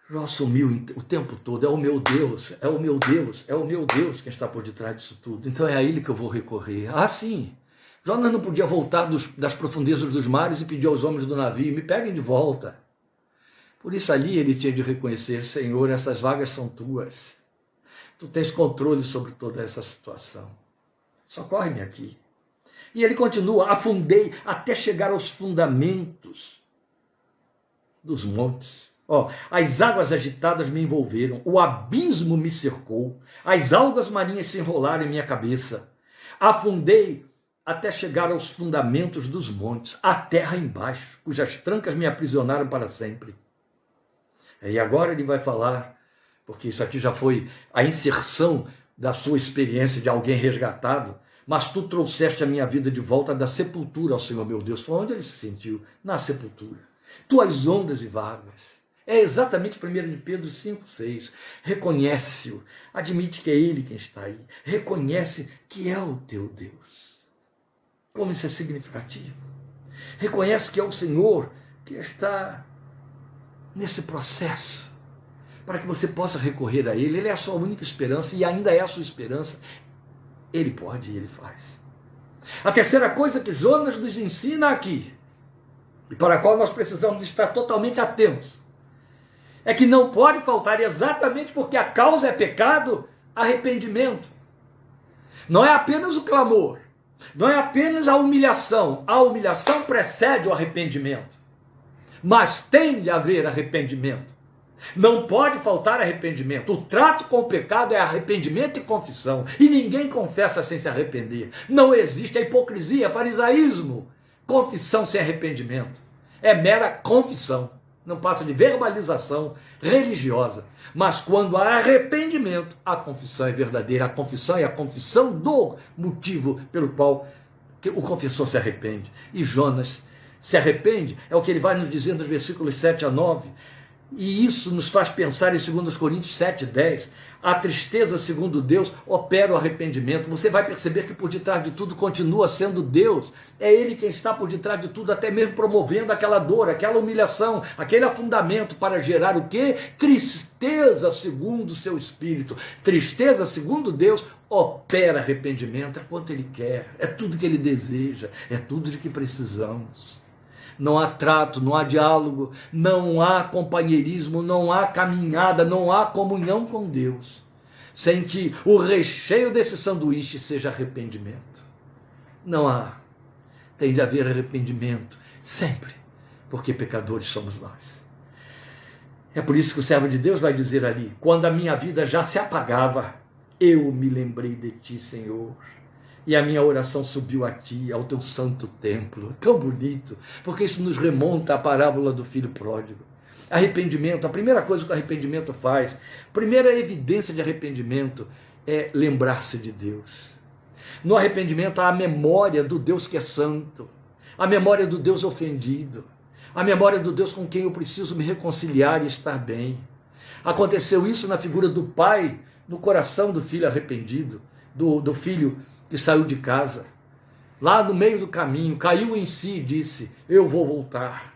Jó assumiu o tempo todo, é o meu Deus, é o meu Deus, é o meu Deus que está por detrás disso tudo. Então é a ele que eu vou recorrer. Ah, sim, Jó não podia voltar das profundezas dos mares e pedir aos homens do navio, me peguem de volta. Por isso ali ele tinha de reconhecer, Senhor, essas vagas são tuas. Tu tens controle sobre toda essa situação. Socorre-me aqui. E ele continua, afundei até chegar aos fundamentos dos montes. As águas agitadas me envolveram, o abismo me cercou, as algas marinhas se enrolaram em minha cabeça. Afundei até chegar aos fundamentos dos montes, a terra embaixo, cujas trancas me aprisionaram para sempre. E agora ele vai falar, porque isso aqui já foi a inserção da sua experiência de alguém resgatado, mas tu trouxeste a minha vida de volta da sepultura ao Senhor meu Deus. Foi onde ele se sentiu? Na sepultura. Tuas ondas e vagas. É exatamente 1 de Pedro 5,6. Reconhece-o, admite que é ele quem está aí. Reconhece que é o teu Deus. Como isso é significativo. Reconhece que é o Senhor que está nesse processo, para que você possa recorrer a Ele. Ele é a sua única esperança e ainda é a sua esperança. Ele pode e Ele faz. A terceira coisa que Jonas nos ensina aqui, e para a qual nós precisamos estar totalmente atentos, é que não pode faltar, exatamente porque a causa é pecado, arrependimento. Não é apenas o clamor, não é apenas a humilhação precede o arrependimento, mas tem de haver arrependimento. Não pode faltar arrependimento. O trato com o pecado é arrependimento e confissão, e ninguém confessa sem se arrepender. Não existe a hipocrisia, farisaísmo. Confissão sem arrependimento é mera confissão, não passa de verbalização religiosa. Mas quando há arrependimento, a confissão é verdadeira. A confissão é a confissão do motivo pelo qual o confessor se arrepende. E Jonas se arrepende, é o que ele vai nos dizer nos versículos 7 a 9. E isso nos faz pensar em 2 Coríntios 7,10. A tristeza, segundo Deus, opera o arrependimento. Você vai perceber que por detrás de tudo continua sendo Deus. É Ele quem está por detrás de tudo, até mesmo promovendo aquela dor, aquela humilhação, aquele afundamento para gerar o quê? Tristeza segundo o seu espírito. Tristeza segundo Deus opera arrependimento. É quanto Ele quer, é tudo que Ele deseja, é tudo de que precisamos. Não há trato, não há diálogo, não há companheirismo, não há caminhada, não há comunhão com Deus, sem que o recheio desse sanduíche seja arrependimento. Não há. Tem de haver arrependimento, sempre, porque pecadores somos nós. É por isso que o servo de Deus vai dizer ali, quando a minha vida já se apagava, eu me lembrei de ti, Senhor. E a minha oração subiu a ti, ao teu santo templo. Tão bonito, porque isso nos remonta à parábola do filho pródigo. Arrependimento, a primeira coisa que o arrependimento faz, a primeira evidência de arrependimento é lembrar-se de Deus. No arrependimento há a memória do Deus que é santo, a memória do Deus ofendido, a memória do Deus com quem eu preciso me reconciliar e estar bem. Aconteceu isso na figura do pai, no coração do filho arrependido, do filho que saiu de casa, lá no meio do caminho, caiu em si e disse, eu vou voltar.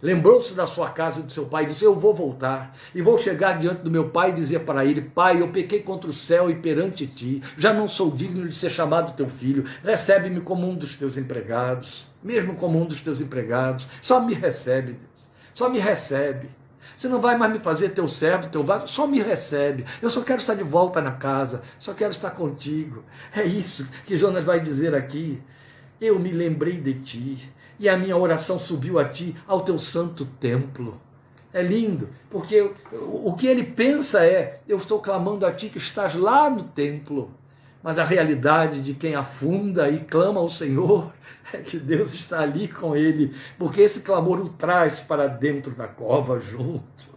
Lembrou-se da sua casa e do seu pai e disse, eu vou voltar, e vou chegar diante do meu pai e dizer para ele, pai, eu pequei contra o céu e perante ti, já não sou digno de ser chamado teu filho, recebe-me como um dos teus empregados, mesmo como um dos teus empregados, só me recebe, Deus, só me recebe. Você não vai mais me fazer teu servo, teu vaso, só me recebe. Eu só quero estar de volta na casa, só quero estar contigo. É isso que Jonas vai dizer aqui. Eu me lembrei de ti, e a minha oração subiu a ti, ao teu santo templo. É lindo, porque o que ele pensa é, eu estou clamando a ti que estás lá no templo. Mas a realidade de quem afunda e clama ao Senhor é que Deus está ali com ele, porque esse clamor o traz para dentro da cova junto.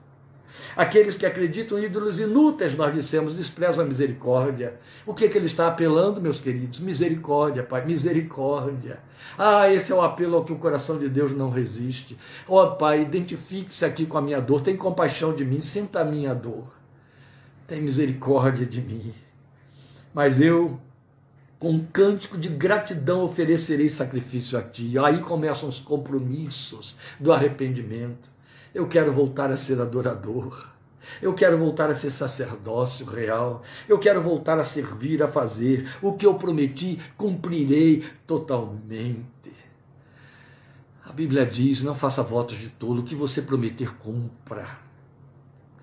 Aqueles que acreditam em ídolos inúteis, nós dissemos, desprezam a misericórdia. O que ele está apelando, meus queridos? Misericórdia, Pai, misericórdia. Esse é o apelo ao que o coração de Deus não resiste. Pai, identifique-se aqui com a minha dor, tem compaixão de mim, sinta a minha dor. Tem misericórdia de mim. Mas eu, com um cântico de gratidão, oferecerei sacrifício a ti. Aí começam os compromissos do arrependimento. Eu quero voltar a ser adorador. Eu quero voltar a ser sacerdócio real. Eu quero voltar a servir, a fazer. O que eu prometi, cumprirei totalmente. A Bíblia diz, não faça votos de tolo. O que você prometer, cumpra.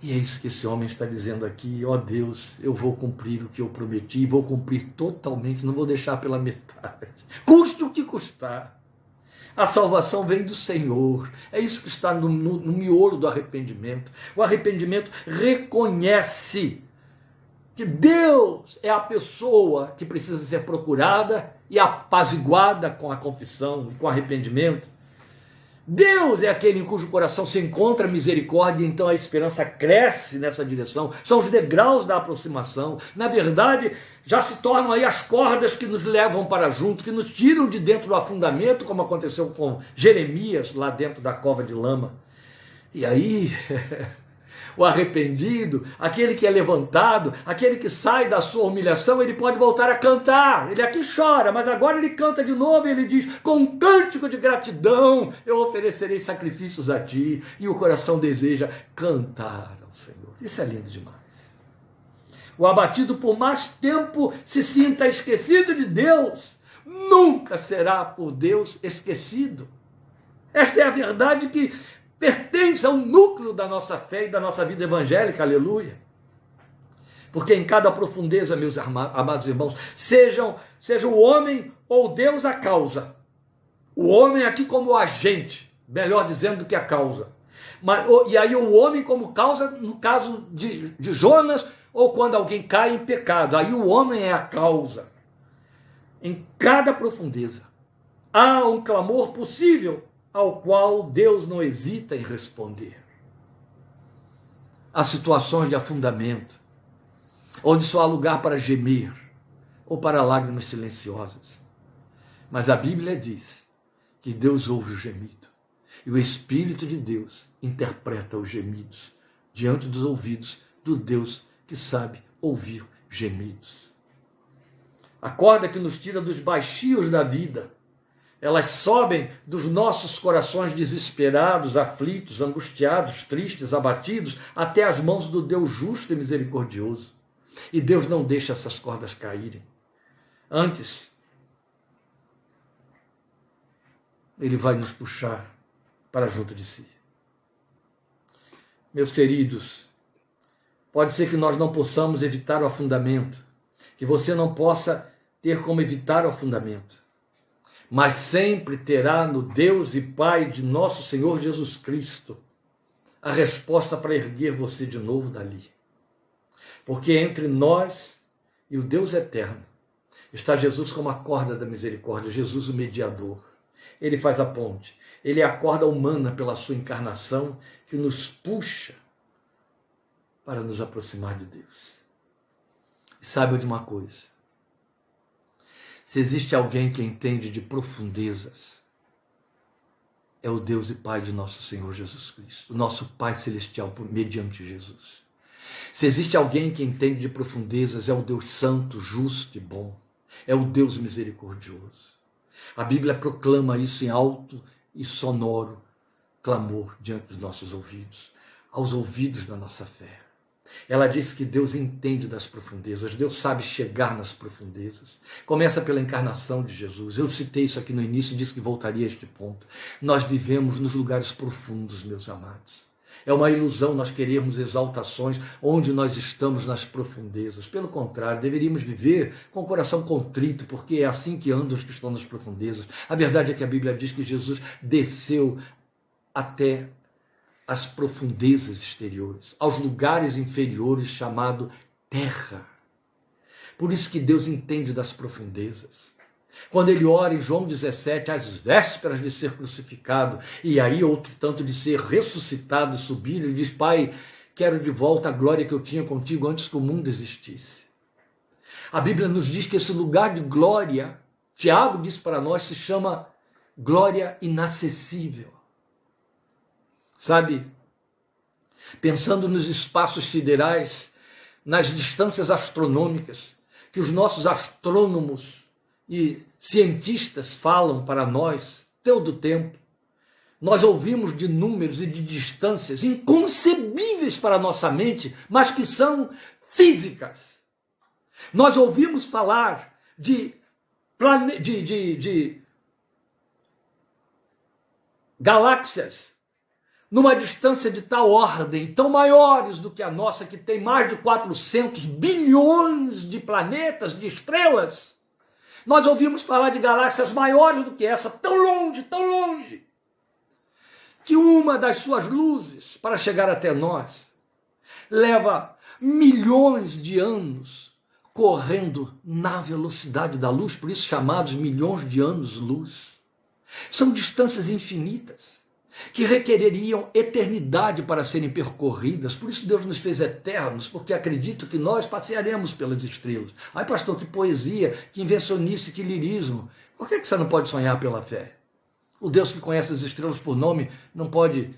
E é isso que esse homem está dizendo aqui. Deus, eu vou cumprir o que eu prometi. Vou cumprir totalmente. Não vou deixar pela metade. Custe o que custar. A salvação vem do Senhor. É isso que está no miolo do arrependimento. O arrependimento reconhece que Deus é a pessoa que precisa ser procurada e apaziguada com a confissão, com o arrependimento. Deus é aquele em cujo coração se encontra misericórdia, e então a esperança cresce nessa direção. São os degraus da aproximação. Na verdade, já se tornam aí as cordas que nos levam para junto, que nos tiram de dentro do afundamento, como aconteceu com Jeremias, lá dentro da cova de lama. E aí, o arrependido, aquele que é levantado, aquele que sai da sua humilhação, ele pode voltar a cantar. Ele aqui chora, mas agora ele canta de novo e ele diz, com um cântico de gratidão, eu oferecerei sacrifícios a ti. E o coração deseja cantar ao Senhor. Isso é lindo demais. O abatido por mais tempo se sinta esquecido de Deus, nunca será por Deus esquecido. Esta é a verdade que pertence ao núcleo da nossa fé e da nossa vida evangélica, aleluia. Porque em cada profundeza, meus amados irmãos, seja o homem ou Deus a causa. O homem aqui como agente, melhor dizendo do que a causa. E aí o homem como causa, no caso de Jonas, ou quando alguém cai em pecado, aí o homem é a causa. Em cada profundeza há um clamor possível, ao qual Deus não hesita em responder. Há situações de afundamento, onde só há lugar para gemer, ou para lágrimas silenciosas. Mas a Bíblia diz que Deus ouve o gemido, e o Espírito de Deus interpreta os gemidos, diante dos ouvidos do Deus que sabe ouvir gemidos. A corda que nos tira dos baixios da vida, elas sobem dos nossos corações desesperados, aflitos, angustiados, tristes, abatidos, até as mãos do Deus justo e misericordioso. E Deus não deixa essas cordas caírem. Antes, Ele vai nos puxar para junto de si. Meus queridos, pode ser que nós não possamos evitar o afundamento, que você não possa ter como evitar o afundamento, mas sempre terá no Deus e Pai de nosso Senhor Jesus Cristo a resposta para erguer você de novo dali. Porque entre nós e o Deus eterno está Jesus como a corda da misericórdia, Jesus o mediador. Ele faz a ponte, ele é a corda humana pela sua encarnação que nos puxa para nos aproximar de Deus. E saiba de uma coisa, se existe alguém que entende de profundezas, é o Deus e Pai de nosso Senhor Jesus Cristo, o nosso Pai Celestial mediante Jesus. Se existe alguém que entende de profundezas, é o Deus santo, justo e bom, é o Deus misericordioso. A Bíblia proclama isso em alto e sonoro clamor diante dos nossos ouvidos, aos ouvidos da nossa fé. Ela diz que Deus entende das profundezas, Deus sabe chegar nas profundezas. Começa pela encarnação de Jesus. Eu citei isso aqui no início e disse que voltaria a este ponto. Nós vivemos nos lugares profundos, meus amados. É uma ilusão nós querermos exaltações onde nós estamos nas profundezas. Pelo contrário, deveríamos viver com o coração contrito, porque é assim que andam os que estão nas profundezas. A verdade é que a Bíblia diz que Jesus desceu até as profundezas exteriores, aos lugares inferiores chamado terra. Por isso que Deus entende das profundezas. Quando ele ora em João 17, às vésperas de ser crucificado, e aí outro tanto de ser ressuscitado e subir, ele diz, Pai, quero de volta a glória que eu tinha contigo antes que o mundo existisse. A Bíblia nos diz que esse lugar de glória, Tiago diz para nós, se chama glória inacessível. Sabe, pensando nos espaços siderais, nas distâncias astronômicas, que os nossos astrônomos e cientistas falam para nós todo o tempo, nós ouvimos de números e de distâncias inconcebíveis para a nossa mente, mas que são físicas. Nós ouvimos falar de galáxias numa distância de tal ordem, tão maiores do que a nossa, que tem mais de 400 bilhões de planetas, de estrelas. Nós ouvimos falar de galáxias maiores do que essa, tão longe, que uma das suas luzes, para chegar até nós, leva milhões de anos correndo na velocidade da luz, por isso chamados milhões de anos-luz. São distâncias infinitas, que requereriam eternidade para serem percorridas. Por isso Deus nos fez eternos, porque acredito que nós passearemos pelas estrelas. Ai, pastor, que poesia, que invencionice, que lirismo. Por que você não pode sonhar pela fé? O Deus que conhece as estrelas por nome não pode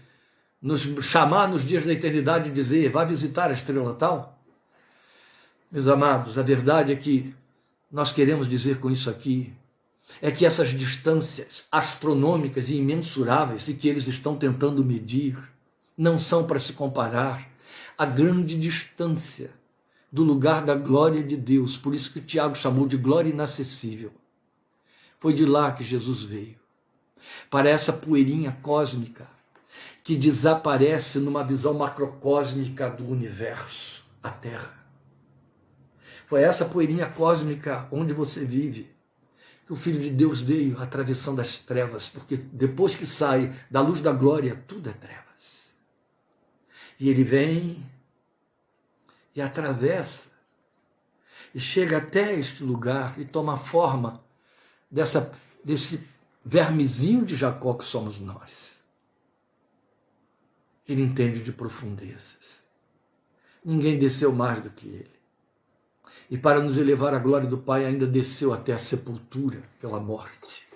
nos chamar nos dias da eternidade e dizer, vá visitar a estrela tal? Meus amados, a verdade é que nós queremos dizer com isso aqui, é que essas distâncias astronômicas e imensuráveis e que eles estão tentando medir não são para se comparar à grande distância do lugar da glória de Deus. Por isso que o Tiago chamou de glória inacessível. Foi de lá que Jesus veio, para essa poeirinha cósmica que desaparece numa visão macrocósmica do universo, a Terra. Foi essa poeirinha cósmica onde você vive que o Filho de Deus veio atravessando as trevas, porque depois que sai da luz da glória, tudo é trevas. E ele vem e atravessa, e chega até este lugar e toma a forma desse vermezinho de Jacó que somos nós. Ele entende de profundezas. Ninguém desceu mais do que ele. E para nos elevar à glória do Pai, ainda desceu até a sepultura pela morte.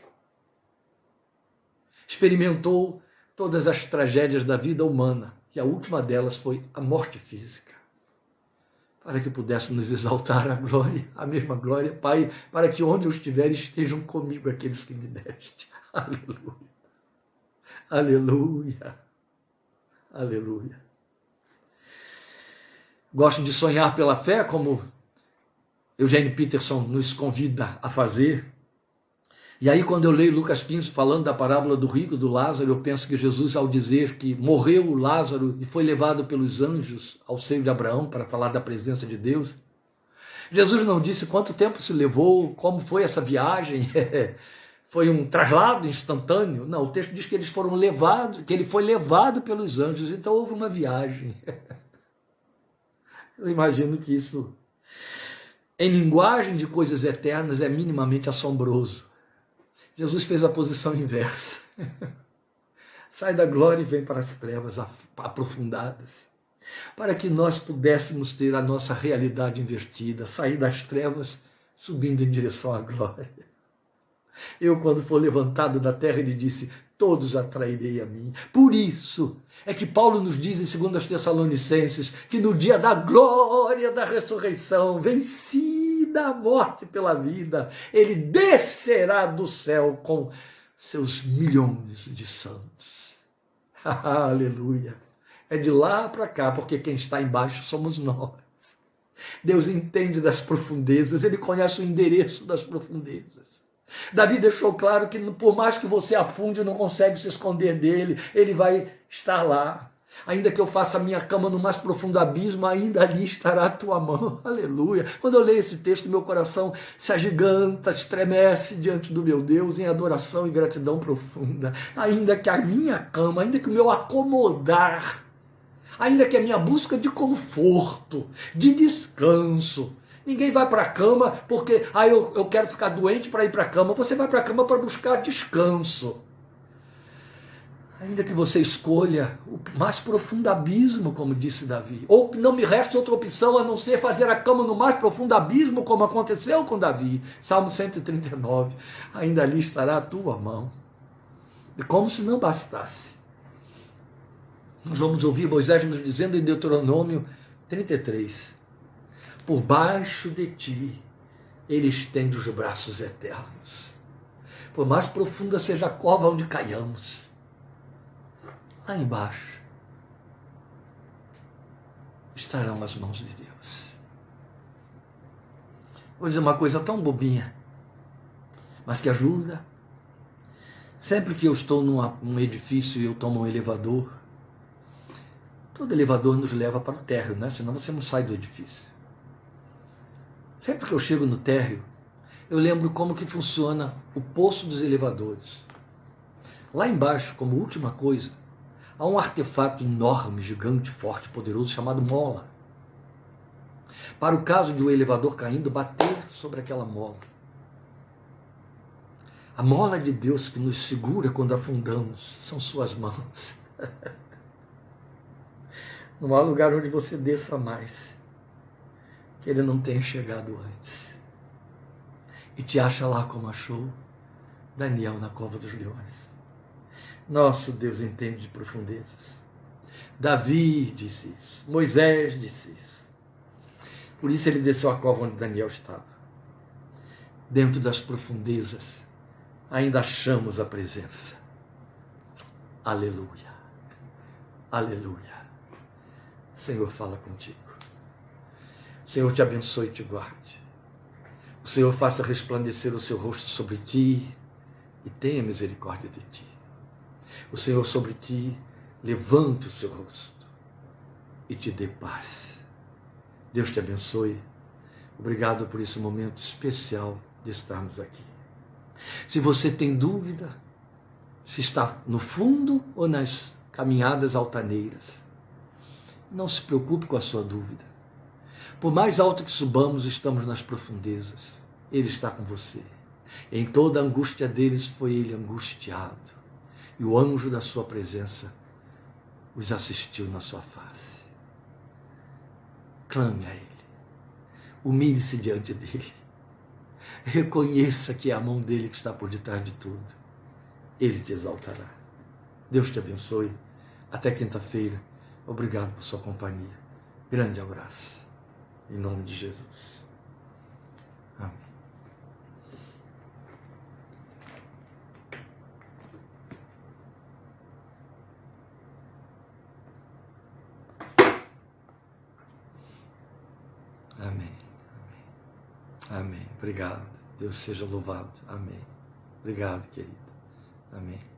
Experimentou todas as tragédias da vida humana, e a última delas foi a morte física, para que pudesse nos exaltar a glória, a mesma glória, Pai, para que onde eu estiver estejam comigo aqueles que me deste. Aleluia, aleluia, aleluia. Gosto de sonhar pela fé, como Eugene Peterson nos convida a fazer. E aí, quando eu leio Lucas 15, falando da parábola do rico e do Lázaro, eu penso que Jesus, ao dizer que morreu o Lázaro e foi levado pelos anjos ao seio de Abraão para falar da presença de Deus, Jesus não disse quanto tempo se levou, como foi essa viagem, foi um traslado instantâneo. Não, o texto diz que eles foram levados, que ele foi levado pelos anjos, então houve uma viagem. Eu imagino que isso, em linguagem de coisas eternas, é minimamente assombroso. Jesus fez a posição inversa. Sai da glória e vem para as trevas aprofundadas, para que nós pudéssemos ter a nossa realidade invertida, sair das trevas, subindo em direção à glória. Eu, quando for levantado da terra, ele disse, todos atrairei a mim. Por isso é que Paulo nos diz em 2 Tessalonicenses que no dia da glória da ressurreição, vencida a morte pela vida, ele descerá do céu com seus milhões de santos. Aleluia! É de lá para cá, porque quem está embaixo somos nós. Deus entende das profundezas, ele conhece o endereço das profundezas. Davi deixou claro que por mais que você afunde, não consegue se esconder dele, ele vai estar lá. Ainda que eu faça a minha cama no mais profundo abismo, ainda ali estará a tua mão. Aleluia. Quando eu leio esse texto, meu coração se agiganta, estremece diante do meu Deus em adoração e gratidão profunda. Ainda que a minha cama, ainda que o meu acomodar, ainda que a minha busca de conforto, de descanso, ninguém vai para a cama porque eu quero ficar doente para ir para a cama. Você vai para a cama para buscar descanso. Ainda que você escolha o mais profundo abismo, como disse Davi, ou não me resta outra opção a não ser fazer a cama no mais profundo abismo, como aconteceu com Davi, Salmo 139, ainda ali estará a tua mão. E como se não bastasse. Nós vamos ouvir Moisés nos dizendo em Deuteronômio 33, por baixo de ti ele estende os braços eternos. Por mais profunda seja a cova onde caiamos, lá embaixo estarão as mãos de Deus. Vou dizer uma coisa tão bobinha, mas que ajuda. Sempre que eu estou num edifício e eu tomo um elevador, todo elevador nos leva para o térreo, né? Senão você não sai do edifício. Sempre que eu chego no térreo, eu lembro como que funciona o poço dos elevadores. Lá embaixo, como última coisa, há um artefato enorme, gigante, forte, poderoso, chamado mola. Para o caso de o elevador caindo, bater sobre aquela mola. A mola de Deus que nos segura quando afundamos são suas mãos. Não há lugar onde você desça mais que ele não tenha chegado antes. E te acha lá como achou Daniel na cova dos leões. Nosso Deus entende de profundezas. Davi disse isso. Moisés disse isso. Por isso ele desceu à cova onde Daniel estava. Dentro das profundezas, ainda achamos a presença. Aleluia. Aleluia. Senhor, fala contigo. O Senhor te abençoe e te guarde. O Senhor faça resplandecer o seu rosto sobre ti e tenha misericórdia de ti. O Senhor sobre ti levante o seu rosto e te dê paz. Deus te abençoe. Obrigado por esse momento especial de estarmos aqui. Se você tem dúvida se está no fundo ou nas caminhadas altaneiras, não se preocupe com a sua dúvida. Por mais alto que subamos, estamos nas profundezas. Ele está com você. Em toda a angústia deles foi ele angustiado. E o anjo da sua presença os assistiu na sua face. Clame a ele. Humilhe-se diante dele. Reconheça que é a mão dele que está por detrás de tudo. Ele te exaltará. Deus te abençoe. Até quinta-feira. Obrigado por sua companhia. Grande abraço. Em nome de Jesus. Amém. Amém. Amém. Obrigado. Deus seja louvado. Amém. Obrigado, querido. Amém.